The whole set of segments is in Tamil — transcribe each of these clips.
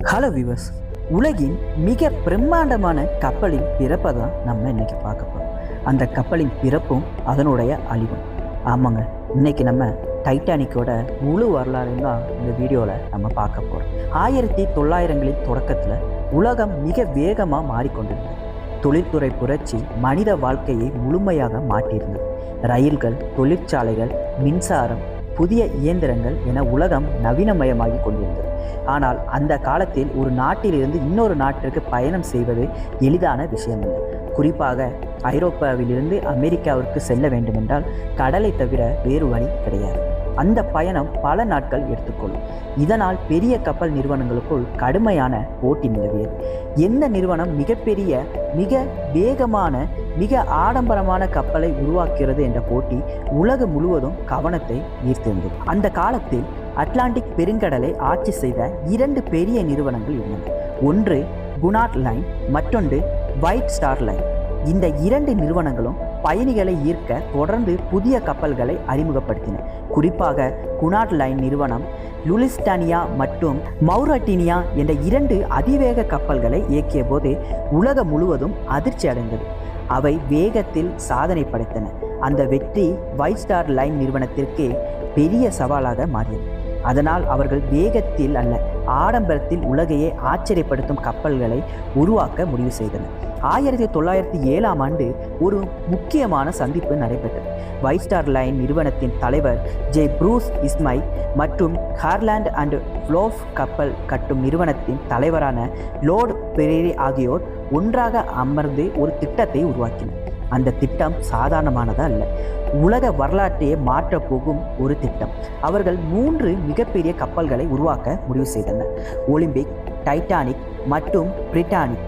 ஹலோ வியூவர்ஸ், உலகின் மிக பிரம்மாண்டமான கப்பலின் பிறப்பை தான் நம்ம இன்னைக்கு பார்க்க போகிறோம். அந்த கப்பலின் பிறப்பும் அதனுடைய அழிவும். ஆமாங்க, இன்னைக்கு நம்ம டைட்டானிக்கோட முழு வரலாறையும் தான் இந்த வீடியோவில் நம்ம பார்க்க போகிறோம். 1900களின் தொடக்கத்தில் உலகம் மிக வேகமாக மாறிக்கொண்டிருந்தது. தொழில்துறை புரட்சி மனித வாழ்க்கையை முழுமையாக மாற்றியிருந்தது. ரயில்கள், தொழிற்சாலைகள், மின்சாரம், புதிய இயந்திரங்கள் என உலகம் நவீனமயமாகி கொண்டிருந்தது. ஆனால் அந்த காலத்தில் ஒரு நாட்டிலிருந்து இன்னொரு நாட்டிற்கு பயணம் செய்வது எளிதான விஷயமில்லை. குறிப்பாக ஐரோப்பாவிலிருந்து அமெரிக்காவிற்கு செல்ல வேண்டுமென்றால் கடலை தவிர வேறு வழி கிடையாது. அந்த பயணம் பல நாட்கள் எடுத்துக்கொள்ளும். இதனால் பெரிய கப்பல் நிறுவனங்களுக்குள் கடுமையான போட்டி நிலவியது. எந்த நிறுவனம் மிகப்பெரிய, மிக வேகமான, மிக ஆடம்பரமான கப்பலை உருவாக்குகிறது என்ற போட்டி உலகம் முழுவதும் கவனத்தை ஈர்த்திருந்தது. அந்த காலத்தில் அட்லாண்டிக் பெருங்கடலை ஆட்சி செய்த 2 பெரிய நிறுவனங்கள் இருந்தன. ஒன்று குனாட் லைன், மற்றொன்று ஒயிட் ஸ்டார் லைன். இந்த 2 நிறுவனங்களும் பயணிகளை ஈர்க்க தொடர்ந்து புதிய கப்பல்களை அறிமுகப்படுத்தின. குறிப்பாக குனாட் லைன் நிறுவனம் லுலிஸ்டானியா மற்றும் மௌரட்டினியா என்ற 2 அதிவேக கப்பல்களை இயக்கிய போது உலகம் முழுவதும் அதிர்ச்சி அடைந்தது. அவை வேகத்தில் சாதனை படைத்தன. அந்த வெற்றி ஒயிட் ஸ்டார் லைன் நிறுவனத்திற்கு பெரிய சவாலாக மாறியது. அதனால் அவர்கள் வேகத்தில் அல்ல, ஆடம்பரத்தில் உலகையே ஆச்சரியப்படுத்தும் கப்பல்களை உருவாக்க முடிவு செய்தனர். 1907ஆம் ஆண்டு ஒரு முக்கியமான சந்திப்பு நடைபெற்றது. ஒயிட் ஸ்டார் லைன் நிறுவனத்தின் தலைவர் ஜே ப்ரூஸ் இஸ்மை மற்றும் ஹார்லாண்ட் அண்ட் ஃப்ளோஃப் கப்பல் கட்டும் நிறுவனத்தின் தலைவரான லோர்ட் பெரேரி ஆகியோர் ஒன்றாக அமர்ந்து ஒரு திட்டத்தை உருவாக்கினர். அந்த திட்டம் சாதாரணமானதா அல்ல, உலக வரலாற்றையே மாற்றப் போகும் ஒரு திட்டம். அவர்கள் 3 மிகப்பெரிய கப்பல்களை உருவாக்க முடிவு செய்தனர். ஒலிம்பிக், டைட்டானிக் மற்றும் பிரிட்டானிக்.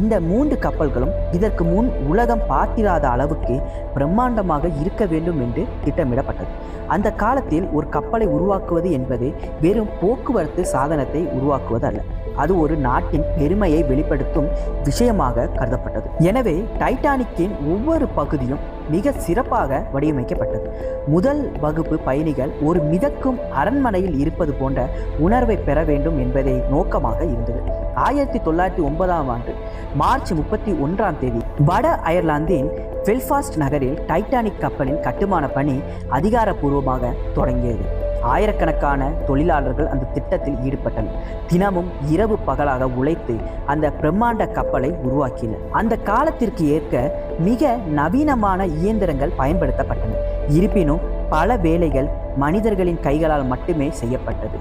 இந்த 3 கப்பல்களும் இதற்கு முன் உலகம் பார்த்திராத அளவுக்கு பிரம்மாண்டமாக இருக்க வேண்டும் என்று திட்டமிடப்பட்டது. அந்த காலத்தில் ஒரு கப்பலை உருவாக்குவது என்பது வெறும் போக்குவரத்து சாதனத்தை உருவாக்குவது அல்ல, அது ஒரு நாட்டின் பெருமையை வெளிப்படுத்தும் விஷயமாக கருதப்பட்டது. எனவே டைட்டானிக்கின் ஒவ்வொரு பகுதியும் மிக சிறப்பாக வடிவமைக்கப்பட்டது. முதல் வகுப்பு பயணிகள் ஒரு மிதக்கும் அரண்மனையில் இருப்பது போன்ற உணர்வை பெற வேண்டும் என்பதை நோக்கமாக இருந்தது. 1909ஆம் ஆண்டு மார்ச் 31ஆம் தேதி வட அயர்லாந்தின் பெல்ஃபாஸ்ட் நகரில் டைட்டானிக் கப்பலின் கட்டுமான பணி அதிகாரப்பூர்வமாக தொடங்கியது. ஆயிரக்கணக்கான தொழிலாளர்கள் அந்த திட்டத்தில் ஈடுபட்டனர். தினமும் இரவு பகலாக உழைத்து அந்த பிரம்மாண்ட கப்பலை உருவாக்கினர். அந்த காலத்திற்கு ஏற்க மிக நவீனமான இயந்திரங்கள் பயன்படுத்தப்பட்டன. இருப்பினும் பல வேலைகள் மனிதர்களின் கைகளால் மட்டுமே செய்யப்பட்டது.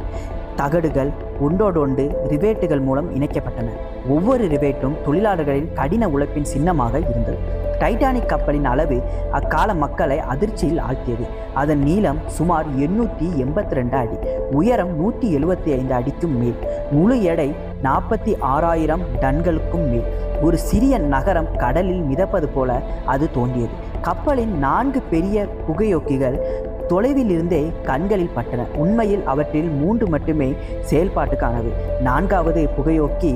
தகடுகள் ஒன்றோடொன்று ரிவேட்டுகள் மூலம் இணைக்கப்பட்டன. ஒவ்வொரு ரிவேட்டும் தொழிலாளர்களின் கடின உழைப்பின் சின்னமாக இருந்தது. டைட்டானிக் கப்பலின் அளவு அக்கால மக்களை அதிர்ச்சியில் ஆழ்த்தியது. அதன் நீளம் சுமார் 882 அடி, உயரம் 175 அடிக்கும் மேல், முழு எடை 46,000 டன்களுக்கும் மேல். ஒரு சிறிய நகரம் கடலில் மிதப்பது போல அது தோன்றியது. கப்பலின் 4 பெரிய புகையோக்கிகள் தொலைவில் இருந்தே கண்களில் பட்டன. உண்மையில் அவற்றில் 3 மட்டுமே செயல்பாட்டுக்கானவை. 4வது புகையோக்கி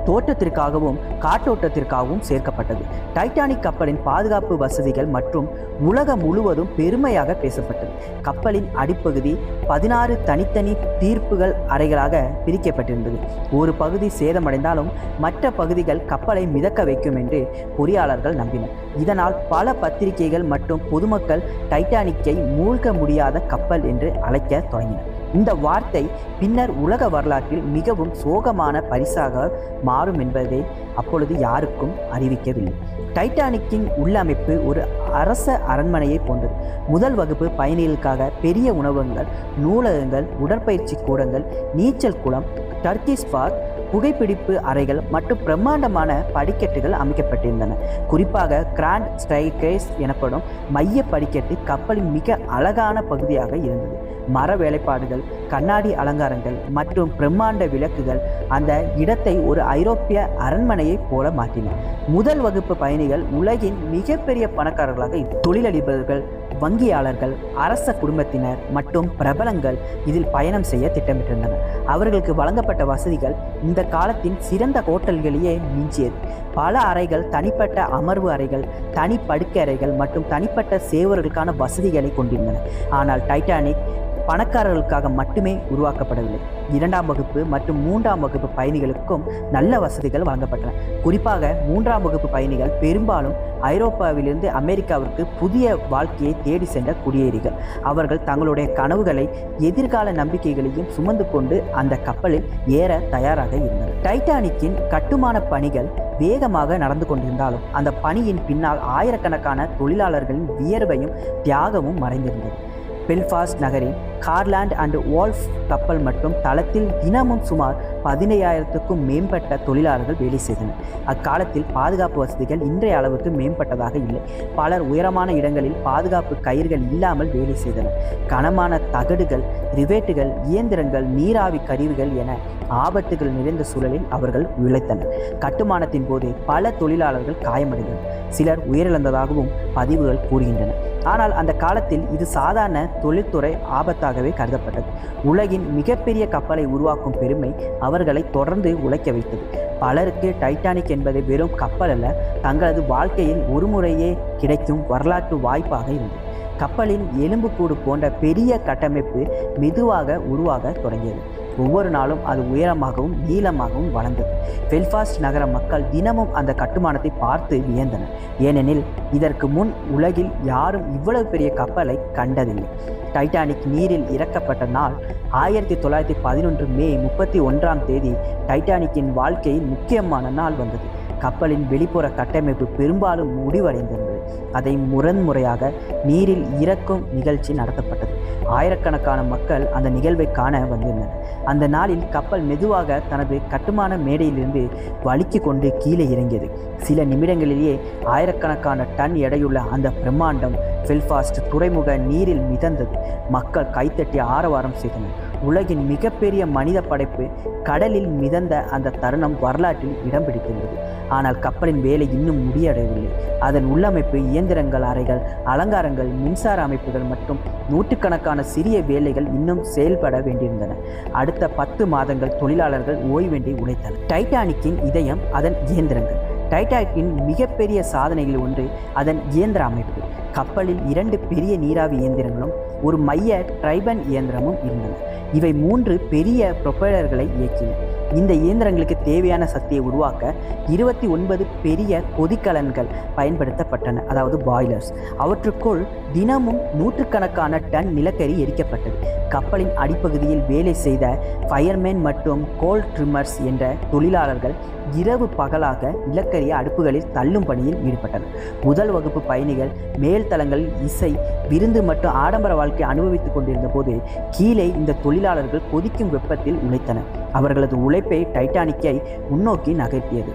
தோற்றத்திற்காகவும் காற்றோட்டத்திற்காகவும் சேர்க்கப்பட்டது. டைட்டானிக் கப்பலின் பாதுகாப்பு வசதிகள் மற்றும் உலகம் முழுவதும் பெருமையாக பேசப்பட்டது. கப்பலின் அடிப்பகுதி 16 தனித்தனி தீர்ப்புகள் அறைகளாக பிரிக்கப்பட்டிருந்தது. ஒரு பகுதி சேதமடைந்தாலும் மற்ற பகுதிகள் கப்பலை மிதக்க வைக்கும் என்று பொறியாளர்கள் நம்பினர். இதனால் பல பத்திரிகைகள் மற்றும் பொதுமக்கள் டைட்டானிக்கை மூழ்க முடியாத கப்பல் என்று அழைக்க தொடங்கினர். இந்த வார்த்தை பின்னர் உலக வரலாற்றில் மிகவும் சோகமான பரிசாக மாறும் என்பதை அப்பொழுது யாருக்கும் அறிவிக்கவில்லை. டைட்டானிக்கின் உள்ளமைப்பு ஒரு அரச அரண்மனையை போன்றது. முதல் வகுப்பு பயணிகளுக்காக பெரிய உணவகங்கள், நூலகங்கள், உடற்பயிற்சி கூடங்கள், நீச்சல் குளம், டர்க்கிஷ் பார், புகைப்பிடிப்பு அறைகள் மற்றும் பிரம்மாண்டமான படிக்கட்டுகள் அமைக்கப்பட்டிருந்தன. குறிப்பாக கிராண்ட் ஸ்டைர்கேஸ் எனப்படும் மைய படிக்கட்டு கப்பலின் மிக அழகான பகுதியாக இருந்தது. மர வேலைப்பாடுகள், கண்ணாடி அலங்காரங்கள் மற்றும் பிரம்மாண்ட விளக்குகள் அந்த இடத்தை ஒரு ஐரோப்பிய அரண்மனையைப் போல மாற்றின. முதல் வகுப்பு பயணிகள் உலகின் மிகப்பெரிய பணக்காரர்களாக, தொழிலதிபர்கள், வங்கியாளர்கள், அரச குடும்பத்தினர் மற்றும் பிரபலங்கள் இதில் பயணம் செய்ய திட்டமிட்டிருந்தனர். அவர்களுக்கு வழங்கப்பட்ட வசதிகள் இந்த காலத்தின் சிறந்த ஹோட்டல்களையே மிஞ்சியது. பல அறைகள், தனிப்பட்ட அமர்வு அறைகள், தனி படுக்கை அறைகள் மற்றும் தனிப்பட்ட சேவர்களுக்கான வசதிகளை கொண்டிருந்தன. ஆனால் டைட்டானிக் பணக்காரர்களுக்காக மட்டுமே உருவாக்கப்படவில்லை. 2ஆம் வகுப்பு மற்றும் 3ஆம் வகுப்பு பயணிகளுக்கும் நல்ல வசதிகள் வழங்கப்பட்டன. குறிப்பாக 3ஆம் வகுப்பு பயணிகள் பெரும்பாலும் ஐரோப்பாவிலிருந்து அமெரிக்காவிற்கு புதிய வாழ்க்கையை தேடி சென்ற குடியேறிகள். அவர்கள் தங்களுடைய கனவுகளை, எதிர்கால நம்பிக்கைகளையும் சுமந்து கொண்டு அந்த கப்பலில் ஏற தயாராக இருந்தனர். டைட்டானிக்கின் கட்டுமான பணிகள் வேகமாக நடந்து கொண்டிருந்தாலும் அந்த பணியின் பின்னால் ஆயிரக்கணக்கான தொழிலாளர்களின் வியர்வையும் தியாகமும் மறைந்திருந்தது. பெல்ஃபாஸ்ட் நகரின் கார்லாண்ட் அண்ட் வால்ஃப் கப்பல் மற்றும் தளத்தில் தினமும் சுமார் 15,000க்கும் மேம்பட்ட தொழிலாளர்கள் வேலை செய்தனர். அக்காலத்தில் பாதுகாப்பு வசதிகள் இன்றைய அளவுக்கு மேம்பட்டதாக இல்லை. பலர் உயரமான இடங்களில் பாதுகாப்பு கயிறுகள் இல்லாமல் வேலை செய்தனர். கனமான தகடுகள், ரிவேட்டுகள், இயந்திரங்கள், நீராவி கருவிகள் என ஆபத்துகள் நிறைந்த சூழலில் அவர்கள் உழைத்தனர். கட்டுமானத்தின் போது பல தொழிலாளர்கள் காயமடைந்தனர். சிலர் உயிரிழந்ததாகவும் பதிவுகள் கூறுகின்றன. ஆனால் அந்த காலத்தில் இது சாதாரண தொழில்துறை ஆபத்தாகவே கருதப்பட்டது. உலகின் மிகப்பெரிய கப்பலை உருவாக்கும் பெருமை அவர்களை தொடர்ந்து உழைக்க வைத்தது. பலருக்கு டைட்டானிக் என்பது வெறும் கப்பல் அல்ல, தங்களது வாழ்க்கையில் ஒரு முறையே கிடைக்கும் வரலாற்று வாய்ப்பாக இருந்தது. கப்பலின் எலும்புக்கூடு போன்ற பெரிய கட்டமைப்பு மெதுவாக உருவாக தொடங்கியது. ஒவ்வொரு நாளும் அது உயரமாகவும் நீளமாகவும் வளர்ந்தது. பெல்ஃபாஸ்ட் நகர மக்கள் தினமும் அந்த கட்டுமானத்தை பார்த்து வியந்தனர். ஏனெனில் இதற்கு முன் உலகில் யாரும் இவ்வளவு பெரிய கப்பலை கண்டதில்லை. டைட்டானிக் நீரில் இறக்கப்பட்ட நாள் 1911 மே 31ஆம் தேதி டைட்டானிக்கின் வாழ்க்கையின் முக்கியமான நாள் வந்தது. கப்பலின் வெளிப்புற கட்டமைப்பு பெரும்பாலும் முடிவடைந்திருந்தது. அதை முறையாக நீரில் இறக்கும் நிகழ்ச்சி நடத்தப்பட்டது. ஆயிரக்கணக்கான மக்கள் அந்த நிகழ்வை காண வந்திருந்தனர். அந்த நாளில் கப்பல் மெதுவாக தனது கட்டுமான மேடையிலிருந்து வலிக்கு கொண்டு கீழே இறங்கியது. சில நிமிடங்களிலேயே ஆயிரக்கணக்கான டன் எடையுள்ள அந்த பிரம்மாண்டம் பெல்ஃபாஸ்ட் துறைமுக நீரில் மிதந்தது. மக்கள் கைத்தட்டி ஆரவாரம் செய்தனர். உலகின் மிகப்பெரிய மனித படைப்பு கடலில் மிதந்த அந்த தருணம் வரலாற்றில் இடம் பிடித்திருந்தது. ஆனால் கப்பலின் வேலை இன்னும் முடியடையவில்லை. அதன் உள்ளமைப்பு, இயந்திரங்கள், அறைகள், அலங்காரங்கள், மின்சார அமைப்புகள் மற்றும் நூற்றுக்கணக்கான சிறிய வேலைகள் இன்னும் செயல்பட வேண்டியிருந்தன. அடுத்த 10 மாதங்கள் தொழிலாளர்கள் ஓய்வின்றி உழைத்தனர். டைட்டானிக்கின் இதயம் அதன் இயந்திரங்கள். டைட்டானிக்கின் மிகப்பெரிய சாதனைகளில் ஒன்று அதன் இயந்திர அமைப்பு. கப்பலில் 2 பெரிய நீராவி இயந்திரங்களும் ஒரு மைய ட்ரைபன் இயந்திரமும் இருந்தன. இவை 3 பெரிய ப்ரொப்பல்லர்களை இயக்கின. இந்த இயந்திரங்களுக்கு தேவையான சக்தியை உருவாக்க 29 பெரிய கொதிக்கலன்கள் பயன்படுத்தப்பட்டன, அதாவது பாய்லர்ஸ். அவற்றுக்குள் தினமும் நூற்றுக்கணக்கான டன் நிலக்கரி எரிக்கப்பட்டது. கப்பலின் அடிப்பகுதியில் வேலை செய்த ஃபயர்மேன் மற்றும் கோல் ட்ரிம்மர்ஸ் என்ற தொழிலாளர்கள் இரவு பகலாக நிலக்கரிய அடுப்புகளில் தள்ளும் பணியில் ஈடுபட்டனர். முதல் வகுப்பு பயணிகள் மேல்தளங்களில் இசை, விருந்து மற்றும் ஆடம்பர வாழ்க்கை அனுபவித்துக் கொண்டிருந்த போது கீழே இந்த தொழிலாளர்கள் கொதிக்கும் வெப்பத்தில் உழைத்தனர். அவர்களது உழைப்பை டைட்டானிக்கை முன்னோக்கி நகர்த்தியது.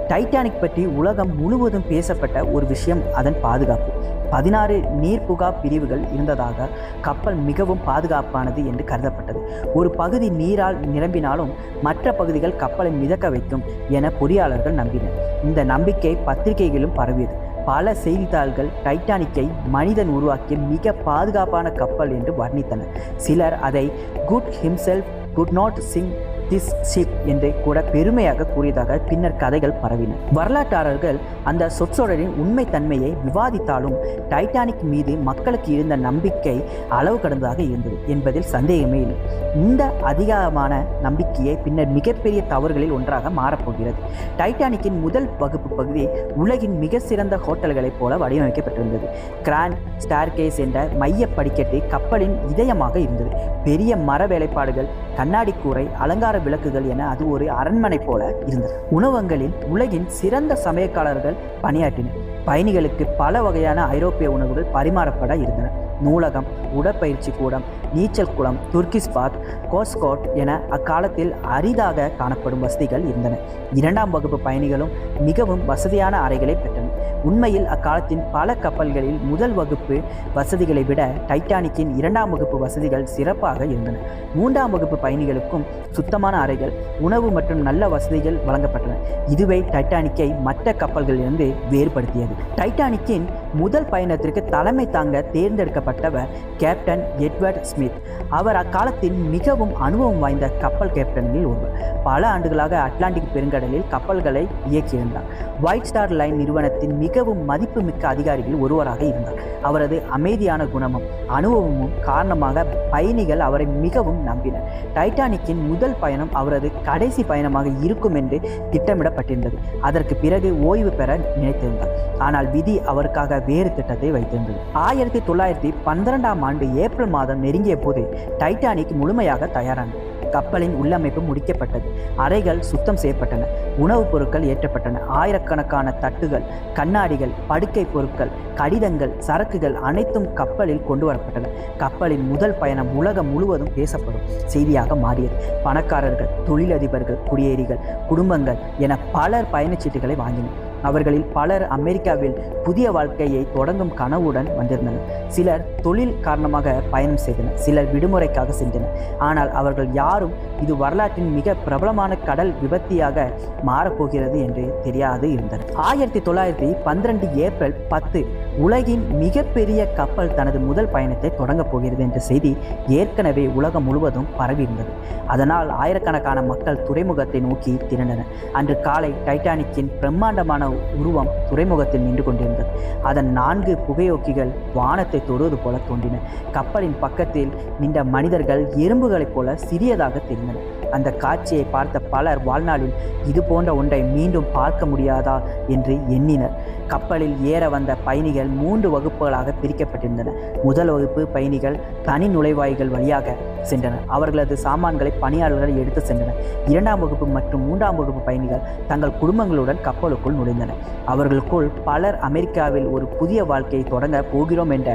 டைட்டானிக் பற்றி உலகம் முழுவதும் பேசப்பட்ட ஒரு விஷயம் அதன் பாதுகாப்பு. 16 நீர்ப்புகா பிரிவுகள் இருந்ததாக கப்பல் மிகவும் பாதுகாப்பானது என்று கருதப்பட்டது. ஒரு பகுதி நீரால் நிரம்பினாலும் மற்ற பகுதிகள் கப்பலை மிதக்க வைக்கும் என பொறியாளர்கள் நம்பினர். இந்த நம்பிக்கை பத்திரிகைகளிலும் பரவியது. பல செய்தித்தாள்கள் டைட்டானிக்கை மனிதன் உருவாக்கிய மிக பாதுகாப்பான கப்பல் என்று வர்ணித்தனர். சிலர் அதை God himself could not sink this ship என்று கூட பெருமையாக கூறியதாக பின்னர் கதைகள் பரவின. வரலாற்றாளர்கள் அந்த சொற்றொடரின் உண்மைத்தன்மையை விவாதித்தாலும் டைட்டானிக் மீது மக்களுக்கு இருந்த நம்பிக்கை அளவு கடந்ததாக இருந்தது என்பதில் சந்தேகமே இல்லை. இந்த அதிகமான நம்பிக்கையை பின்னர் மிகப்பெரிய தவறுகளில் ஒன்றாக மாறப்போகிறது. டைட்டானிக்கின் முதல் வகுப்பு பகுதி உலகின் மிக சிறந்த ஹோட்டல்களைப் போல வடிவமைக்கப்பட்டிருந்தது. கிராண்ட் ஸ்டார்கேஸ் என்ற மைய படிக்கட்டு கப்பலின் இதயமாக இருந்தது. பெரிய மர வேலைப்பாடுகள், கண்ணாடி கூரை, அலங்கார விளக்குகள் என அது ஒரு அரண்மனை போல இருந்தது. உணவகங்களில் உலகின் சிறந்த சமையற்காரர்கள் பணியாற்றினர். பயணிகளுக்கு பல வகையான ஐரோப்பிய உணவுகள் பரிமாறப்பட இருந்தன. நூலகம், உடற்பயிற்சி கூடம், நீச்சல் குளம், துர்க்கிஷ் பாத், கோஸ்கோட் என அக்காலத்தில் அரிதாக காணப்படும் வசதிகள் இருந்தன. 2ஆம் வகுப்பு பயணிகளும் மிகவும் வசதியான அறைகளை பெற்றனர். உண்மையில் அக்காலத்தின் பல கப்பல்களில் முதல் வகுப்பு வசதிகளை விட டைட்டானிக்கின் 2ஆம் வகுப்பு வசதிகள் சிறப்பாக இருந்தன. 3ஆம் வகுப்பு பயணிகளுக்கும் சுத்தமான அறைகள், உணவு மற்றும் நல்ல வசதிகள் வழங்கப்பட்டன. இதுவே டைட்டானிக்கை மற்ற கப்பல்களிலிருந்து வேறுபடுத்தியது. டைட்டானிக்கின் முதல் பயணத்திற்கு தலைமை தாங்க தேர்ந்தெடுக்கப்பட்டவர் கேப்டன் எட்வர்ட் ஸ்மித். அவர் அக்காலத்தில் மிகவும் அனுபவம் வாய்ந்த கப்பல் கேப்டன்களில் ஒருவர். பல ஆண்டுகளாக அட்லாண்டிக் பெருங்கடலில் கப்பல்களை இயக்கியிருந்தார். ஒயிட் ஸ்டார் லைன் நிறுவனத்தின் மிகவும் மதிப்புமிக்க அதிகாரிகளில் ஒருவராக இருந்தார். அவரது அமைதியான குணமும் அனுபவமும் காரணமாக பயணிகள் அவரை மிகவும் நம்பினர். டைட்டானிக்கின் முதல் பயணம் அவரது கடைசி பயணமாக இருக்கும் என்று திட்டமிடப்பட்டிருந்தது. அதற்கு பிறகு ஓய்வு பெற நினைத்திருந்தார். ஆனால் விதி அவருக்காக வேறு திட்டத்தை வைத்திருந்தது. 1912ஆம் ஆண்டு ஏப்ரல் மாதம் நெருங்கிய போது டைட்டானிக் முழுமையாக தயாரானது. கப்பலின் உள்ளமைப்பு முடிக்கப்பட்டது. அறைகள் சுத்தம் செய்யப்பட்டன. உணவுப் பொருட்கள் ஏற்றப்பட்டன. ஆயிரக்கணக்கான தட்டுகள், கண்ணாடிகள், படுக்கை பொருட்கள், கடிதங்கள், சரக்குகள் அனைத்தும் கப்பலில் கொண்டு வரப்பட்டன. கப்பலின் முதல் பயணம் உலகம் முழுவதும் பேசப்படும் செய்தியாக மாறியது. பணக்காரர்கள், தொழிலதிபர்கள், குடியேறிகள், குடும்பங்கள் என பலர் பயணச்சீட்டுகளை வாங்கினர். அவர்களில் பலர் அமெரிக்காவில் புதிய வாழ்க்கையை தொடங்கும் கனவுடன் வந்திருந்தனர். சிலர் தொழில் காரணமாக பயணம் செய்தனர். சிலர் விடுமுறைக்காக சென்றனர். ஆனால் அவர்கள் யாரும் இது வரலாற்றின் மிக பிரபலமான கடல் விபத்தியாக மாறப்போகிறது என்று தெரியாது இருந்தனர். 1912 ஏப்ரல் 10 உலகின் மிகப்பெரிய கப்பல் தனது முதல் பயணத்தை தொடங்கப் போகிறது என்ற செய்தி ஏற்கனவே உலகம் முழுவதும் பரவியிருந்தது. அதனால் ஆயிரக்கணக்கான மக்கள் துறைமுகத்தை நோக்கி திரண்டனர். அன்று காலை டைட்டானிக்கின் பிரம்மாண்டமான உருவம் துறைமுகத்தில் நின்று கொண்டிருந்தது. அதன் 4 புகையோக்கிகள் வானத்தை தொடுவது போல தோன்றின. கப்பலின் பக்கத்தில் நின்ற மனிதர்கள் எறும்புகளைப் போல சிறியதாக தெரிந்தனர். அந்த காட்சியை பார்த்த பலர் வாழ்நாளில் இது போன்ற ஒன்றை மீண்டும் பார்க்க முடியாதா என்று எண்ணினர். கப்பலில் ஏற வந்த பயணிகள் 3 வகுப்புகளாக பிரிக்கப்பட்டிருந்தனர். முதல் வகுப்பு பயணிகள் தனி நுழைவாய்கள் வழியாக சென்றனர். அவர்களது சாமான்களை பணியாளர்கள் எடுத்து சென்றனர். 2ஆம் வகுப்பு மற்றும் 3ஆம் வகுப்பு பயணிகள் தங்கள் குடும்பங்களுடன் கப்பலுக்குள் நுழைந்தனர். அவர்களுக்குள் பலர் அமெரிக்காவில் ஒரு புதிய வாழ்க்கையை தொடங்க போகிறோம் என்ற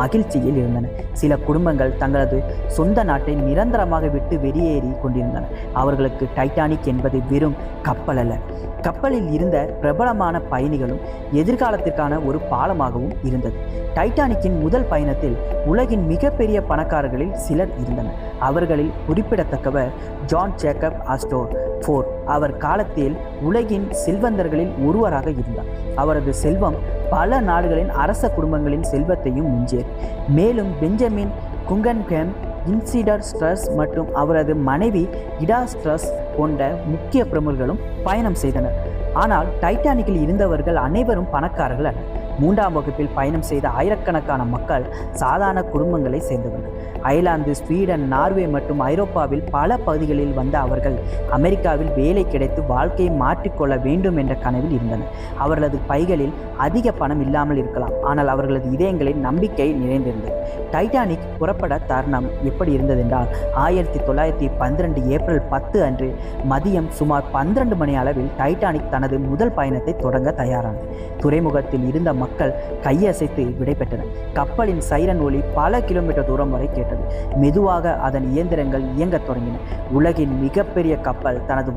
மகிழ்ச்சியில் இருந்தனர். சில குடும்பங்கள் தங்களது சொந்த நாட்டை நிரந்தரமாக விட்டு வெளியேறி கொண்டிருந்தனர். அவர்களுக்கு டைட்டானிக் என்பது வெறும் கப்பல் அல்ல, கப்பலில் இருந்த பிரபலமான பயணிகளும் எதிர்காலத்திற்கான ஒரு பாலமாகவும் இருந்தது. டைட்டானிக்கின் முதல் பயணத்தில் உலகின் மிகப்பெரிய பணக்காரர்களில் சிலர் இருந்தனர். அவர்களில் குறிப்பிடத்தக்கவர் ஜான் ஜேக்கப் ஆஸ்டோர் ஃபோர். அவர் காலத்தில் உலகின் செல்வந்தர்களில் ஒருவராக இருந்தார். அவரது செல்வம் பல நாடுகளின் அரச குடும்பங்களின் செல்வத்தையும் மிஞ்சியது. மேலும் பெஞ்சமின் குங்கன்ஹெம், இன்சிடர் ஸ்ட்ரஸ் மற்றும் அவரது மனைவி இடா ஸ்ட்ரஸ் போன்ற முக்கிய பிரமுகர்களும் பயணம் செய்தனர். ஆனால் டைட்டானிக்கில் இருந்தவர்கள் அனைவரும் பணக்காரர்கள் அல்ல. 3ஆம் வகுப்பில் பயணம் செய்த ஆயிரக்கணக்கான மக்கள் சாதாரண குடும்பங்களை சேர்ந்தவர்கள். ஐர்லாந்து, ஸ்வீடன், நார்வே மற்றும் ஐரோப்பாவில் பல பகுதிகளில் வந்த அவர்கள் அமெரிக்காவில் வேலை கிடைத்து வாழ்க்கையை மாற்றிக்கொள்ள வேண்டும் என்ற கனவில் இருந்தனர். அவர்களது பைகளில் அதிக பணம் இல்லாமல் இருக்கலாம், ஆனால் அவர்களது இதயங்களில் நம்பிக்கை நிறைந்திருந்தது. டைட்டானிக் புறப்பட தருணம் எப்படி இருந்ததென்றால் 1912 ஏப்ரல் 10 அன்று மதியம் சுமார் 12 மணி அளவில் டைட்டானிக் தனது முதல் பயணத்தை தொடங்க தயாரானது. துறைமுகத்தில் இருந்த மக்கள் கையசைத்து விடைபெற்றனர். கப்பலின் சைரன் ஒலி பல கிலோமீட்டர் தூரம் வரை கேட்டது. மெதுவாக அதன் இயந்திரங்கள் இயங்கத் தொடங்கின. உலகின் மிகப்பெரிய கப்பல் தனது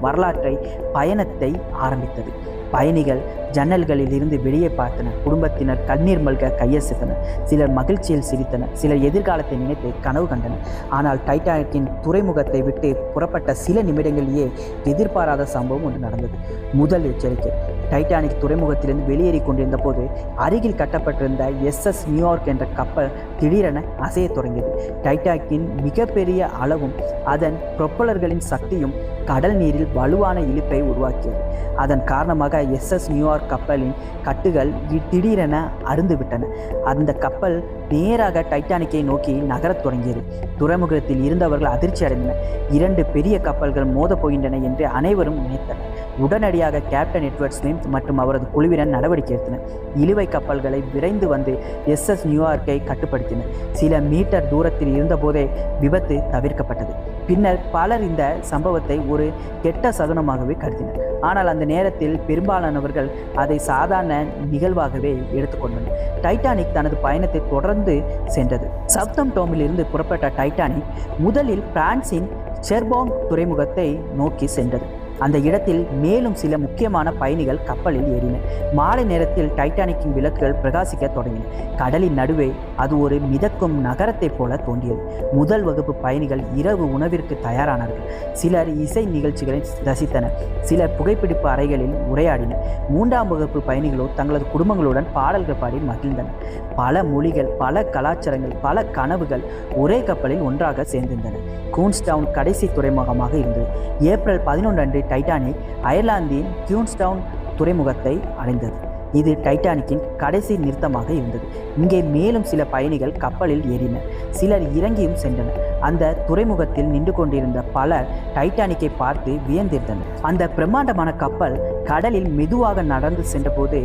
பயணத்தை ஆரம்பித்தது. பயணிகள் ஜன்னல்களில் இருந்து வெளியே பார்த்தனர். குடும்பத்தினர் கண்ணீர் மல்க கையசைத்தனர். சிலர் மகிழ்ச்சியில் சிரித்தனர். சிலர் எதிர்காலத்தை நினைத்து கனவு கண்டனர். ஆனால் டைட்டானிக்கின் துறைமுகத்தை விட்டு புறப்பட்ட சில நிமிடங்களிலேயே எதிர்பாராத சம்பவம் ஒன்று நடந்தது. முதல் எச்சரிக்கை. டைட்டானிக் துறைமுகத்திலிருந்து வெளியேறி கொண்டிருந்த போது அருகில் கட்டப்பட்டிருந்த SS நியூயார்க் என்ற கப்பல் திடீரென அசையத் தொடங்கியது. டைட்டானிக்கின் மிகப்பெரிய அளவும் அதன் புரொப்பலர்களின் சக்தியும் கடல் நீரில் வலுவான இழுப்பை உருவாக்கியது. அதன் காரணமாக SS நியூயார்க் கப்பலின் கட்டுகள் திடீரென அறுந்துவிட்டன. அந்த கப்பல் நேராக டைட்டானிக்கை நோக்கி நகரத் தொடங்கியது. துறைமுகத்தில் இருந்தவர்கள் அதிர்ச்சி அடைந்தனர். 2 பெரிய கப்பல்கள் மோதப் போகின்றன என்று அனைவரும் நினைத்தனர். உடனடியாக கேப்டன் எட்வர்ட் ஸ்மித் மற்றும் அவரது குழுவினர் நடவடிக்கை எடுத்தனர். இழுவை கப்பல்களை விரைந்து வந்து SS நியூயார்க்கை கட்டுப்படுத்தினர். சில மீட்டர் தூரத்தில் இருந்தபோதே விபத்து தவிர்க்கப்பட்டது. பின்னர் பலர் இந்த சம்பவத்தை ஒரு கெட்ட சகுனமாகவே கருதினர். ஆனால் அந்த நேரத்தில் பெரும்பாலானவர்கள் அதை சாதாரண நிகழ்வாகவே எடுத்துக்கொண்டனர். டைட்டானிக் தனது பயணத்தை தொடர்ந்து சென்றது. சவுத்தம்ப்டனில் இருந்து புறப்பட்ட டைட்டானிக் முதலில் பிரான்சின் செர்போங் துறைமுகத்தை நோக்கி சென்றது. அந்த இடத்தில் மேலும் சில முக்கியமான பயணிகள் கப்பலில் ஏறினர். மாலை நேரத்தில் டைட்டானிக்கின் விளக்குகள் பிரகாசிக்க தொடங்கின. கடலின் நடுவே அது ஒரு மிதக்கும் நகரத்தைப் போல தோன்றியது. முதல் வகுப்பு பயணிகள் இரவு உணவிற்கு தயாரானார்கள். சிலர் இசை நிகழ்ச்சிகளை ரசித்தனர், சிலர் புகைப்பிடிப்பு அறைகளில் உரையாடினர். மூன்றாம் வகுப்பு பயணிகளோ தங்களது குடும்பங்களுடன் பாடல்கள் பாடி மகிழ்ந்தனர். பல மொழிகள், பல கலாச்சாரங்கள், பல கனவுகள் ஒரே கப்பலில் ஒன்றாக சேர்ந்திருந்தன. குயின்ஸ்டவுன் கடைசி துறைமுகமாக இருந்தது. ஏப்ரல் 11 அன்று டைட்டானிக் அயர்லாந்தின் குயின்ஸ்டவுன் துறைமுகத்தை அடைந்தது. இது டைட்டானிக்கின் கடைசி நிறுத்தமாக இருந்தது. இங்கே மேலும் சில பயணிகள் கப்பலில் ஏறினர், சிலர் இறங்கியும் சென்றனர். அந்த துறைமுகத்தில் நின்று கொண்டிருந்த பலர் டைட்டானிக்கை பார்த்து வியந்திருந்தனர். அந்த பிரம்மாண்டமான கப்பல் கடலில் மெதுவாக நடந்து சென்றபோது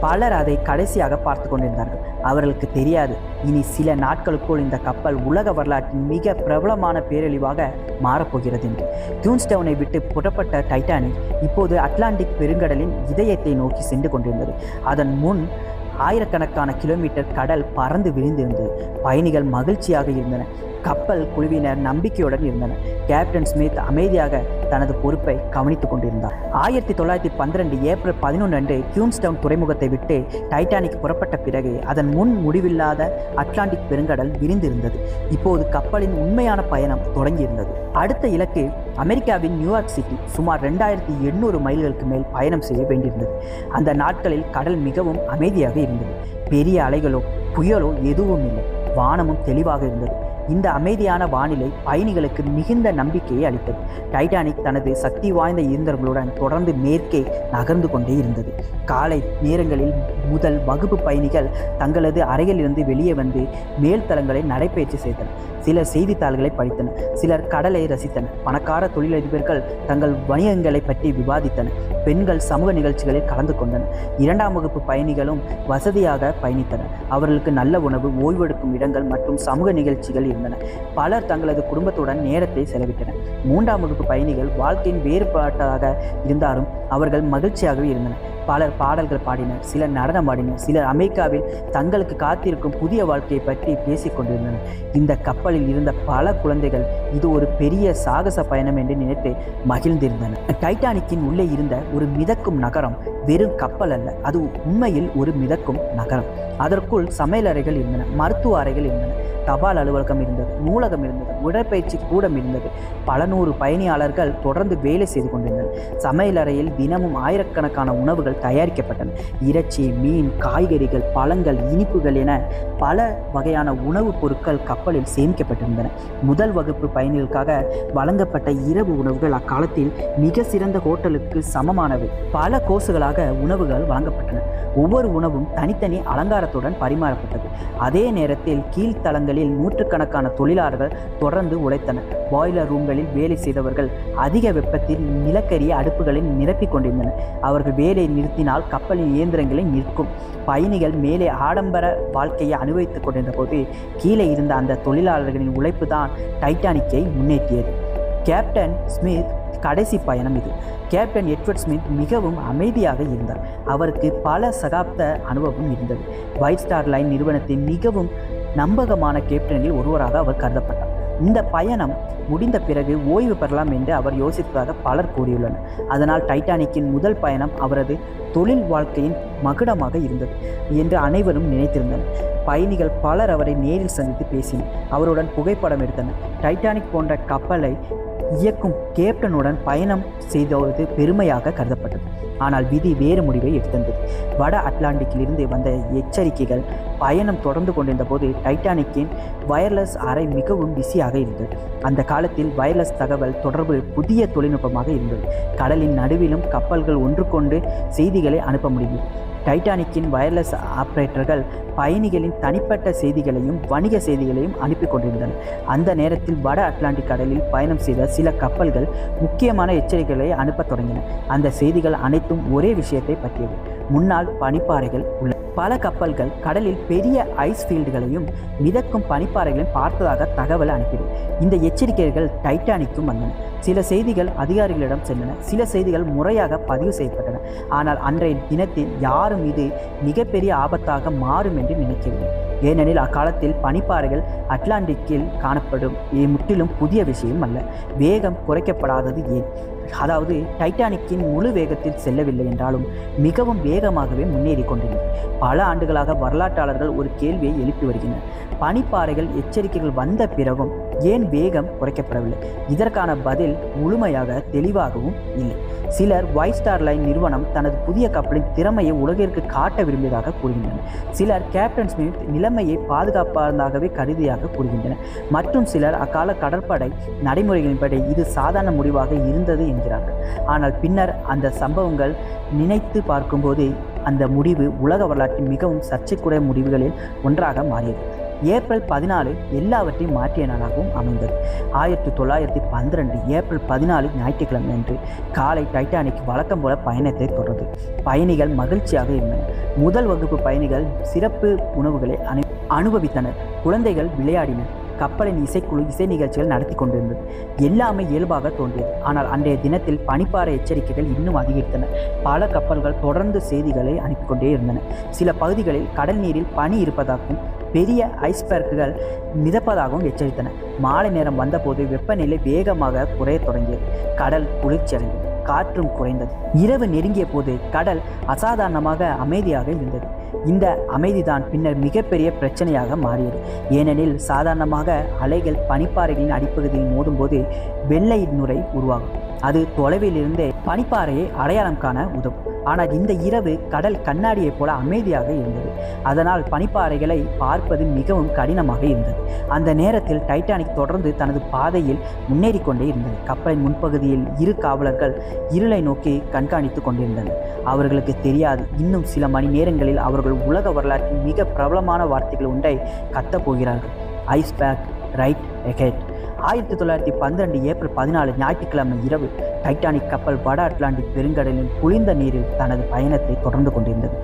பலர் அதை கடைசியாக பார்த்து கொண்டிருந்தார்கள். அவர்களுக்கு தெரியாது, இனி சில நாட்களுக்குள் இந்த கப்பல் உலக வரலாற்றின் மிக பிரபலமான பேரழிவாக மாறப்போகிறது என்று. குயின்ஸ்டவுனை விட்டு புறப்பட்ட டைட்டானிக் இப்போது அட்லாண்டிக் பெருங்கடலின் இதயத்தை நோக்கி சென்று கொண்டிருந்தது. அதன் முன் ஆயிரக்கணக்கான கிலோமீட்டர் கடல் பறந்து விரிந்திருந்தது. பயணிகள் மகிழ்ச்சியாக இருந்தனர். கப்பல் குழுவினர் நம்பிக்கையுடன் இருந்தனர். கேப்டன் ஸ்மித் அமைதியாக தனது பொறுப்பை கவனித்துக் கொண்டிருந்தார். 1912 ஏப்ரல் 11 அன்று குயின்ஸ்டவுன் துறைமுகத்தை விட்டு டைட்டானிக் புறப்பட்ட பிறகு அதன் முன் முடிவில்லாத அட்லாண்டிக் பெருங்கடல் விரிந்திருந்தது. இப்போது கப்பலின் உண்மையான பயணம் தொடங்கியிருந்தது. அடுத்த இலக்கு அமெரிக்காவின் நியூயார்க் சிட்டி. சுமார் 2800 மைல்களுக்கு மேல் பயணம் செய்ய வேண்டியிருந்தது. அந்த நாட்களில் கடல் மிகவும் அமைதியாக இருந்தது. பெரிய அலைகளோ புயலோ எதுவும் இல்லை. வானமும் தெளிவாக இருந்தது. இந்த அமைதியான வானிலை பயணிகளுக்கு மிகுந்த நம்பிக்கையை அளித்தது. டைட்டானிக் தனது சக்தி வாய்ந்த இயந்திரங்களுடன் தொடர்ந்து மேற்கே நகர்ந்து கொண்டே இருந்தது. காலை நேரங்களில் முதல் வகுப்பு பயணிகள் தங்களது அறையிலிருந்து வெளியே வந்து மேல்தளங்களை நடைபயிற்சி செய்தனர். சிலர் செய்தித்தாள்களை படித்தனர், சிலர் கடலை ரசித்தனர். பணக்கார தொழிலதிபர்கள் தங்கள் வணிகங்களை பற்றி விவாதித்தனர். பெண்கள் சமூக நிகழ்ச்சிகளில் கலந்து கொண்டனர். இரண்டாம் வகுப்பு பயணிகளும் வசதியாக பயணித்தனர். அவர்களுக்கு நல்ல உணவு, ஓய்வெடுக்கும் இடங்கள் மற்றும் சமூக நிகழ்ச்சிகள் இருந்தன. பலர் தங்களது குடும்பத்துடன் நேரத்தை செலவிட்டனர். மூன்றாம் வகுப்பு பயணிகள் வாழ்க்கையின் வேறுபாட்டாக இருந்தாலும் அவர்கள் மகிழ்ச்சியாகவே இருந்தனர். பலர் பாடல்கள் பாடினர், சிலர் நடனம் ஆடினர், சிலர் அமெரிக்காவில் தங்களுக்கு காத்திருக்கும் புதிய வாழ்க்கையை பற்றி பேசிக் கொண்டிருந்தனர். இந்த கப்பலில் இருந்த பல குழந்தைகள் இது ஒரு பெரிய சாகச பயணம் என்று நினைத்து மகிழ்ந்திருந்தனர். டைட்டானிக்கின் உள்ளே இருந்த ஒரு மிதக்கும் நகரம் வெறும் கப்பல் அல்ல, அது உண்மையில் ஒரு மிதக்கும் நகரம். அதற்குள் சமையலறைகள் இருந்தன, மருத்துவ அறைகள் இருந்தன, தபால் அலுவலகம் இருந்தது, நூலகம் இருந்தது, உடற்பயிற்சி கூடம் இருந்தது. பல நூறு பயணியாளர்கள் தொடர்ந்து வேலை செய்து கொண்டிருந்தனர். சமையலறையில் தினமும் ஆயிரக்கணக்கான உணவுகள் தயாரிக்கப்பட்டன. இறைச்சி, மீன், காய்கறிகள், பழங்கள், இனிப்புகள் என பல வகையான உணவுப் பொருட்கள் கப்பலில் சேமிக்கப்பட்டிருந்தன. முதல் வகுப்பு பயணிகளுக்காக வழங்கப்பட்ட இரவு உணவுகள் அக்காலத்தில் மிக சிறந்த ஹோட்டலுக்கு சமமானவை. பல கோர்ஸுகளாக உணவுகள் வழங்கப்பட்டன. ஒவ்வொரு உணவும் தனித்தனி அலங்காரத்துடன் பரிமாறப்பட்டது. அதே நேரத்தில் கீழ்த்தளங்களில் நூற்றுக்கணக்கான தொழிலாளர்கள் தொடர்ந்து உழைத்தனர். பாய்லர் ரூம்களில் வேலை செய்தவர்கள் அதிக வெப்பத்தில் நிலக்கரிய அடுப்புகளை நிரப்பிக் கொண்டிருந்தனர். அவர்கள் வேலை நிறுத்தினால் கப்பலின் இயந்திரங்களை நிற்கும். பயணிகள் மேலே ஆடம்பர வாழ்க்கையை அனுபவித்துக் கொண்டிருந்த போது கீழே இருந்த அந்த தொழிலாளர்களின் உழைப்பு தான் டைட்டானிக்கை முன்னேற்றியது. கேப்டன் ஸ்மித் கடைசி பயணம் இது. கேப்டன் எட்வர்ட் ஸ்மித் மிகவும் அமைதியாக இருந்தார். அவருக்கு பல சகாப்த அனுபவம் இருந்தது. ஒயிட் ஸ்டார் லைன் நிறுவனத்தின் மிகவும் நம்பகமான கேப்டனில் ஒருவராக அவர் கருதப்பட்டார். இந்த பயணம் முடிந்த பிறகு ஓய்வு பெறலாம் என்று அவர் யோசித்ததாக பலர் கூறியுள்ளனர். அதனால் டைட்டானிக்கின் முதல் பயணம் அவரது தொழில் வாழ்க்கையின் மகுடமாக இருந்தது என்று அனைவரும் நினைத்திருந்தனர். பயணிகள் பலர் அவரை நேரில் சந்தித்து பேசினர், அவருடன் புகைப்படம் எடுத்தனர். டைட்டானிக் போன்ற கப்பலை இயக்கும் கேப்டனுடன் பயணம் செய்தது பெருமையாக கருதப்பட்டது. ஆனால் விதி வேறு முடிவை எடுத்தது. வட அட்லாண்டிக்கிலிருந்து வந்த எச்சரிக்கைகள் பயணம் தொடர்ந்து கொண்டிருந்த போது டைட்டானிக்கின் வயர்லெஸ் அறை மிகவும் பிஸியாக இருந்தது. அந்த காலத்தில் வயர்லெஸ் தகவல் தொடர்பு புதிய தொழில்நுட்பமாக இருந்தது. கடலின் நடுவிலும் கப்பல்கள் ஒன்றுக்கொண்டு செய்திகளை அனுப்ப முடியும். டைட்டானிக்கின் வயர்லெஸ் ஆபரேட்டர்கள் பயணிகளின் தனிப்பட்ட செய்திகளையும் வணிக செய்திகளையும் அனுப்பி கொண்டிருந்தனர். அந்த நேரத்தில் வட அட்லாண்டிக் கடலில் பயணம் செய்த சில கப்பல்கள் முக்கியமான எச்சரிக்கைகளை அனுப்ப தொடங்கின. அந்த செய்திகள் அனைத்தும் ஒரே விஷயத்தை பற்றியது. முன்னாள் பனிப்பாறைகள் உள்ளன. பல கப்பல்கள் கடலில் பெரிய ஐஸ் ஃபீல்டுகளையும் மிதக்கும் பனிப்பாறைகளையும் பார்த்ததாக தகவல் அனுப்பியது. இந்த எச்சரிக்கைகள் டைட்டானிக்கும் வந்தன. சில செய்திகள் அதிகாரிகளிடம் சென்றன, சில செய்திகள் முறையாக பதிவு செய்யப்பட்டன. ஆனால் அன்றைய தினத்தில் யாரும் இது மிகப்பெரிய ஆபத்தாக மாறும் என்று நினைக்கவில்லை. ஏனெனில் அக்காலத்தில் பனிப்பாறைகள் அட்லாண்டிக்கில் காணப்படும் முற்றிலும் புதிய விஷயம் அல்ல. வேகம் குறைக்கப்படாதது ஏன்? அதாவது டைட்டானிக்கின் முழு வேகத்தில் செல்லவில்லை என்றாலும் மிகவும் வேகமாகவே முன்னேறி கொண்டிருந்தது. பல ஆண்டுகளாக வரலாற்றாளர்கள் ஒரு கேள்வியை எழுப்பி வருகின்றனர். பனிப்பாறைகள் எச்சரிக்கைகள் வந்த பிறகும் ஏன் வேகம் குறைக்கப்படவில்லை? இதற்கான பதில் முழுமையாக தெளிவாகவும் இல்லை. சிலர் ஒயிட் ஸ்டார் லைன் நிறுவனம் தனது புதிய கப்பலின் திறமையை உலகிற்கு காட்ட விரும்பியதாக கூறுகின்றனர். சிலர் கேப்டன் ஸ்மித் நிலைமையை பாதுகாப்பானதாகவே கருதியாக கூறுகின்றனர். மற்றும் சிலர் அக்கால கடற்படை நடைமுறைகளின்படி இது சாதாரண முடிவாக இருந்தது என்கிறார்கள். ஆனால் பின்னர் அந்த சம்பவங்கள் நினைத்து பார்க்கும்போது அந்த முடிவு உலக வரலாற்றில் மிகவும் சர்ச்சைக்குரிய முடிவுகளில் ஒன்றாக மாறியது. ஏப்ரல் 14 எல்லாவற்றையும் மாற்றிய நாளாகவும் அமைந்தது. 1912 ஏப்ரல் 14 ஞாயிற்றுக்கிழமை அன்று காலை டைட்டானிக் வழக்கம் போல பயணத்தை தொடர்ந்தது. பயணிகள் மகிழ்ச்சியாக இருந்தனர். முதல் வகுப்பு பயணிகள் சிறப்பு உணவுகளை அனுபவித்தனர். குழந்தைகள் விளையாடினர். கப்பலின் இசைக்குழு இசை நிகழ்ச்சிகள் நடத்தி கொண்டிருந்தது. எல்லாமே இயல்பாக தோன்றியது. ஆனால் அன்றைய தினத்தில் பனிப்பாறை எச்சரிக்கைகள் இன்னும் அதிகரித்தன. பல கப்பல்கள் தொடர்ந்து செய்திகளை அனுப்பிக்கொண்டே இருந்தன. சில பகுதிகளில் கடல் நீரில் பனி இருப்பதாகவும் பெரிய ஐஸ்பேர்க்குகள் மிதப்பதாகவும் எச்சரித்தன. மாலை நேரம் வந்தபோது வெப்பநிலை வேகமாக குறையத் தொடங்கியது. கடல் குளிர்ச்சியடைந்தது. காற்றும் குறைந்தது. இரவு நெருங்கிய போது கடல் அசாதாரணமாக அமைதியாக இருந்தது. இந்த அமைதிதான் பின்னர் மிகப்பெரிய பிரச்சனையாக மாறியது. ஏனெனில் சாதாரணமாக அலைகள் பனிப்பாறைகளின் அடிப்பகுதியில் மோதும்போது வெள்ளை நுரை உருவாகும். அது தொலைவில் இருந்தே பனிப்பாறையை அடையாளம் காண உதவும். ஆனால் இந்த இரவு கடல் கண்ணாடியைப் போல அமைதியாக இருந்தது. அதனால் பனிப்பாறைகளை பார்ப்பது மிகவும் கடினமாக இருந்தது. அந்த நேரத்தில் டைட்டானிக் தொடர்ந்து தனது பாதையில் முன்னேறி கொண்டே இருந்தது. கப்பலின் முன்பகுதியில் இரு காவலர்கள் இருளை நோக்கி கண்காணித்து கொண்டிருந்தனர். அவர்களுக்கு தெரியாது, இன்னும் சில மணி நேரங்களில் அவர்கள் உலக வரலாற்றின் மிக பிரபலமான வார்த்தைகள் ஒன்றை கத்தப் போகிறார்கள். ஐஸ்பேக் ரைட் எஹெட். 1912 ஏப்ரல் 14 ஞாயிற்றுக்கிழமை இரவு டைட்டானிக் கப்பல் வட அட்லாண்டிக் பெருங்கடலில் குளிர்ந்த நீரில் தனது பயணத்தை தொடர்ந்து கொண்டிருந்தது.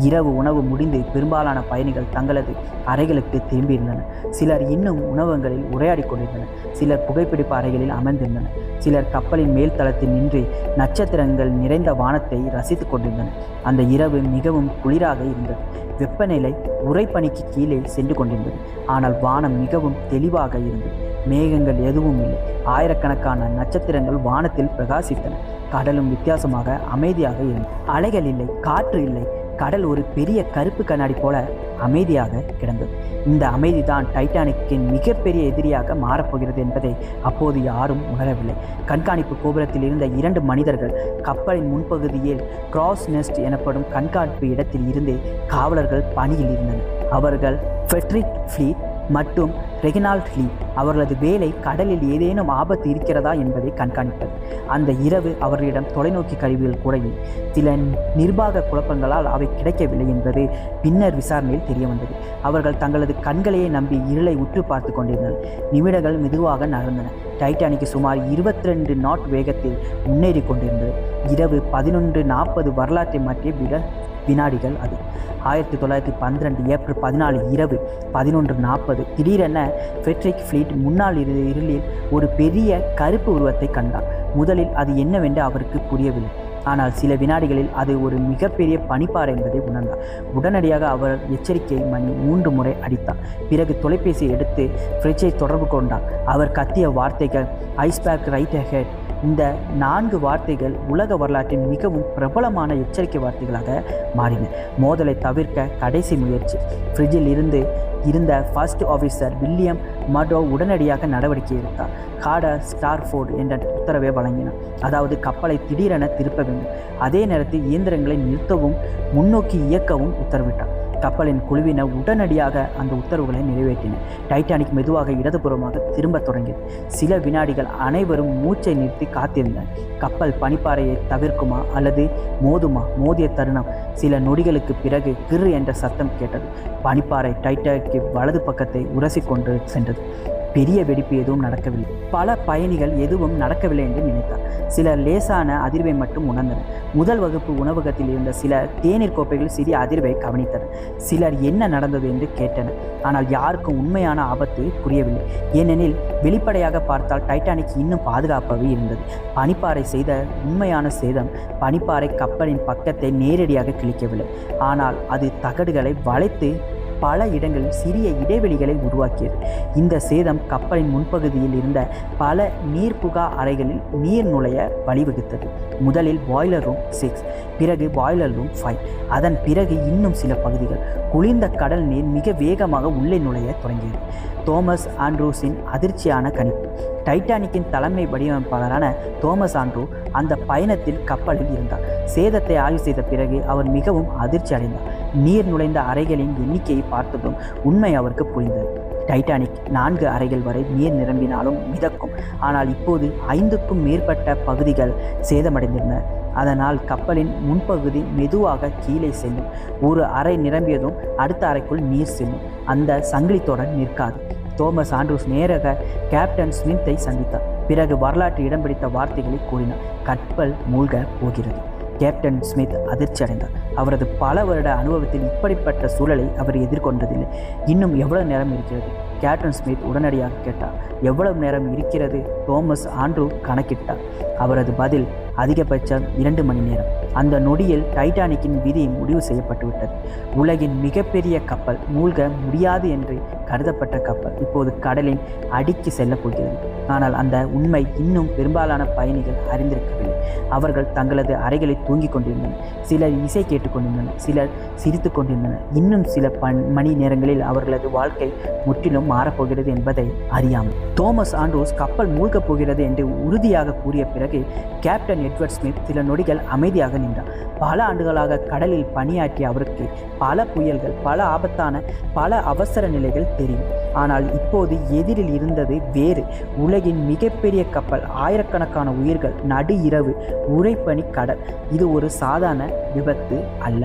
இரவு உணவு முடிந்து பெரும்பாலான பயணிகள் தங்களது அறைகளுக்கு திரும்பியிருந்தனர். சிலர் இன்னும் உணவகங்களில் உரையாடி கொண்டிருந்தனர். சிலர் புகைப்பிடிப்பு அறைகளில் அமர்ந்திருந்தனர். சிலர் கப்பலின் மேல் தளத்தில் நின்று நட்சத்திரங்கள் நிறைந்த வானத்தை ரசித்துக் கொண்டிருந்தனர். அந்த இரவு மிகவும் குளிராக இருந்தது. வெப்பநிலை உறைபனிக்கு கீழே சென்று கொண்டிருந்தது. ஆனால் வானம் மிகவும் தெளிவாக இருந்தது. மேகங்கள் எதுவும் இல்லை. ஆயிரக்கணக்கான நட்சத்திரங்கள் வானத்தில் பிரகாசித்தன. கடலும் வித்தியாசமாக அமைதியாக இருந்தது. அலைகள் இல்லை, காற்று இல்லை. கடல் ஒரு பெரிய கருப்பு கண்ணாடி போல அமைதியாக கிடந்தது. இந்த அமைதிதான் டைட்டானிக்கின் மிகப்பெரிய எதிரியாக மாறப்போகிறது என்பதை அப்போது யாரும் உணரவில்லை. கண்காணிப்பு கோபுரத்தில் இருந்த 2 மனிதர்கள் கப்பலின் முன்பகுதியில் கிராஸ் நெஸ்ட் எனப்படும் கண்காணிப்பு இடத்தில் இருந்து காவலர்கள் பணியில் இருந்தனர். அவர்கள் ஃபெட்ரிக் ஃப்ளீட் மற்றும் ரெகினால்ட் லீ. அவர்களது வேலை கடலில் ஏதேனும் ஆபத்து இருக்கிறதா என்பதை கண்காணிப்பது. அந்த இரவு அவர்களிடம் தொலைநோக்கி கருவிகள் கூட இல்லை. சில நிர்வாக குழப்பங்களால் அவை கிடைக்கவில்லை என்பது பின்னர் விசாரணையில் தெரிய வந்தது. அவர்கள் தங்களது கண்களையே நம்பி இருளை உற்று பார்த்து கொண்டிருந்தனர். நிமிடங்கள் மெதுவாக நகர்ந்தன. டைட்டானிக் சுமார் 22 நாட் வேகத்தில் முன்னேறி கொண்டிருந்தது. இரவு 11:40 வரலாற்றை மாற்றிய வினாடிகள் அது. 1912 ஏப்ரல் 14 இரவு 11:40 திடீரென ஃபெட்ரிக் ஃப்ளீட் முன்னால் இருளில் ஒரு பெரிய கருப்பு உருவத்தை கண்டார். முதலில் அது என்னவென்று அவருக்கு புரியவில்லை. ஆனால் சில வினாடிகளில் அது ஒரு மிகப்பெரிய பனிப்பாறை என்பதை உணர்ந்தார். உடனடியாக அவர் எச்சரிக்கை மணி 3 முறை அடித்தார். பிறகு தொலைபேசியை எடுத்து ஃப்ரிட்ஜை தொடர்பு கொண்டார். அவர் கத்திய வார்த்தைகள் ஐஸ்பேக் ரைட் அஹெட். இந்த 4 வார்த்தைகள் உலக வரலாற்றின் மிகவும் பிரபலமான எச்சரிக்கை வார்த்தைகளாக மாறின. மோதலை தவிர்க்க கடைசி முயற்சி. ஃப்ரிட்ஜில் இருந்த ஃபர்ஸ்ட் ஆஃபீஸர் வில்லியம் மடோ உடனடியாக நடவடிக்கை எடுத்தார். கார்டர் ஸ்டார்ஃபோர்ட் என்ற உத்தரவை வழங்கினார். அதாவது கப்பலை திடீரென திருப்ப வேண்டும். அதே நேரத்தில் இயந்திரங்களை நிறுத்தவும் முன்னோக்கி இயக்கவும் உத்தரவிட்டார். கப்பலின் குழுவினர் உடனடியாக அந்த உத்தரவுகளை நிறைவேற்றினர். டைட்டானிக் மெதுவாக இடதுபுறமாக திரும்ப தொடங்கியது. சில வினாடிகள் அனைவரும் மூச்சை நிறுத்தி காத்திருந்தனர். கப்பல் பனிப்பாறையை தவிர்க்குமா அல்லது மோதிய தருணம். சில நொடிகளுக்கு பிறகு கிர் என்ற சத்தம் கேட்டது. பனிப்பாறை டைட்டானிக்கு வலது பக்கத்தை உரசிக்கொண்டு சென்றது. பெரிய வெடிப்பு எதுவும் நடக்கவில்லை. பல பயணிகள் எதுவும் நடக்கவில்லை என்று நினைத்தார். சிலர் லேசான அதிர்வை மட்டும் உணர்ந்தனர். முதல் வகுப்பு உணவகத்தில் இருந்த சிலர் தேநீர் கோப்பைகள் சிறிய அதிர்வை கவனித்தனர். சிலர் என்ன நடந்தது என்று கேட்டனர். ஆனால் யாருக்கும் உண்மையான ஆபத்து புரியவில்லை. ஏனெனில் வெளிப்படையாக பார்த்தால் டைட்டானிக் இன்னும் பாதுகாப்பாகவே இருந்தது. பனிப்பாறை செய்த உண்மையான சேதம் பனிப்பாறை கப்பலின் பக்கத்தை நேரடியாக கிழிக்கவில்லை. ஆனால் அது தகடுகளை வளைத்து பல இடங்களில் சிறிய இடைவெளிகளை உருவாக்கியது. இந்த சேதம் கப்பலின் முன்பகுதியில் இருந்த பல நீர்புகா அறைகளில் நீர் நுழைய வழிவகுத்தது. முதலில் பாய்லர் ரூம் 6, பிறகு பாய்லர் ரூம் 5, அதன் பிறகு இன்னும் சில பகுதிகள். குளிர்ந்த கடல் நீர் மிக வேகமாக உள்ளே நுழைய தொடங்கியது. தோமஸ் ஆண்ட்ரூஸின் அதிர்ச்சியான கணிப்பு. டைட்டானிக்கின் தலைமை வடிவமைப்பாளரான தோமஸ் ஆண்ட்ரூ அந்த பயணத்தில் கப்பலில் இருந்தார். சேதத்தை ஆய்வு செய்த பிறகு அவர் மிகவும் அதிர்ச்சி அடைந்தார். நீர் நுழைந்த அறைகளின் எண்ணிக்கையை பார்த்ததும் உண்மை அவருக்கு புரிந்தது. டைட்டானிக் 4 அறைகள் வரை நீர் நிரம்பினாலும் மிதக்கும். ஆனால் இப்போது 5க்கும் மேற்பட்ட பகுதிகள் சேதமடைந்திருந்தன. அதனால் கப்பலின் முன்பகுதி மெதுவாக கீழே செல்லும். ஒரு அறை நிரம்பியதும் அடுத்த அறைக்குள் நீர் செல்லும். அந்த சங்கிலி தொடர் நிற்காது. தோமஸ் ஆண்ட்ரூஸ் நேராக கேப்டன் ஸ்மித்தை சந்தித்தார். பிறகு வரலாற்று இடம் பிடித்த வார்த்தைகளை கூறினார். கப்பல் மூழ்க போகிறது. கேப்டன் ஸ்மித் அதிர்ச்சி அடைந்தார். அவரது பல வருட அனுபவத்தில் இப்படிப்பட்ட சூழலை அவர் எதிர்கொண்டதில்லை. இன்னும் எவ்வளவு நேரம் இருக்கிறது? கேப்டன் ஸ்மித் உடனடியாக கேட்டார். எவ்வளவு நேரம் இருக்கிறது? தோமஸ் ஆண்ட்ரூ கணக்கிட்டார். அவரது பதில் அதிகபட்சம் 2 மணி நேரம். அந்த நொடியில் டைட்டானிக்கின் விதி முடிவு செய்யப்பட்டுவிட்டது. உலகின் மிகப்பெரிய கப்பல், மூழ்க முடியாது என்று கருதப்பட்ட கப்பல் இப்போது கடலின் அடிக்கு செல்லப் போகிறது. ஆனால் அந்த உண்மை இன்னும் பெரும்பாலான பயணிகள் அறிந்திருக்கவில்லை. அவர்கள் தங்களது அறைகளில் தூங்கிக் கொண்டிருந்தனர். சிலர் இசை கேட்டுக்கொண்டிருந்தனர், சிலர் சிரித்து கொண்டிருந்தனர். இன்னும் சில மணி நேரங்களில் அவர்களது வாழ்க்கை முற்றிலும் மாறப்போகிறது என்பதை அறியாமல். தோமஸ் ஆண்ட்ரூஸ் கப்பல் மூழ்கப் போகிறது என்று உறுதியாக கூறிய பிறகு கேப்டன் எட்வர்ட் ஸ்மித் சில நொடிகள் அமைதியாக நின்றார். பல ஆண்டுகளாக கடலில் பணியாற்றிய அவருக்கு பல புயல்கள், பல ஆபத்தான, பல அவசர நிலைகள் தெரியும். ஆனால் இப்போது எதிரில் இருந்தது வேறு. உலகின் மிகப்பெரிய கப்பல், ஆயிரக்கணக்கான உயிர்கள், நடு இரவு, உறைபனி கடல். இது ஒரு சாதாரண விபத்து அல்ல.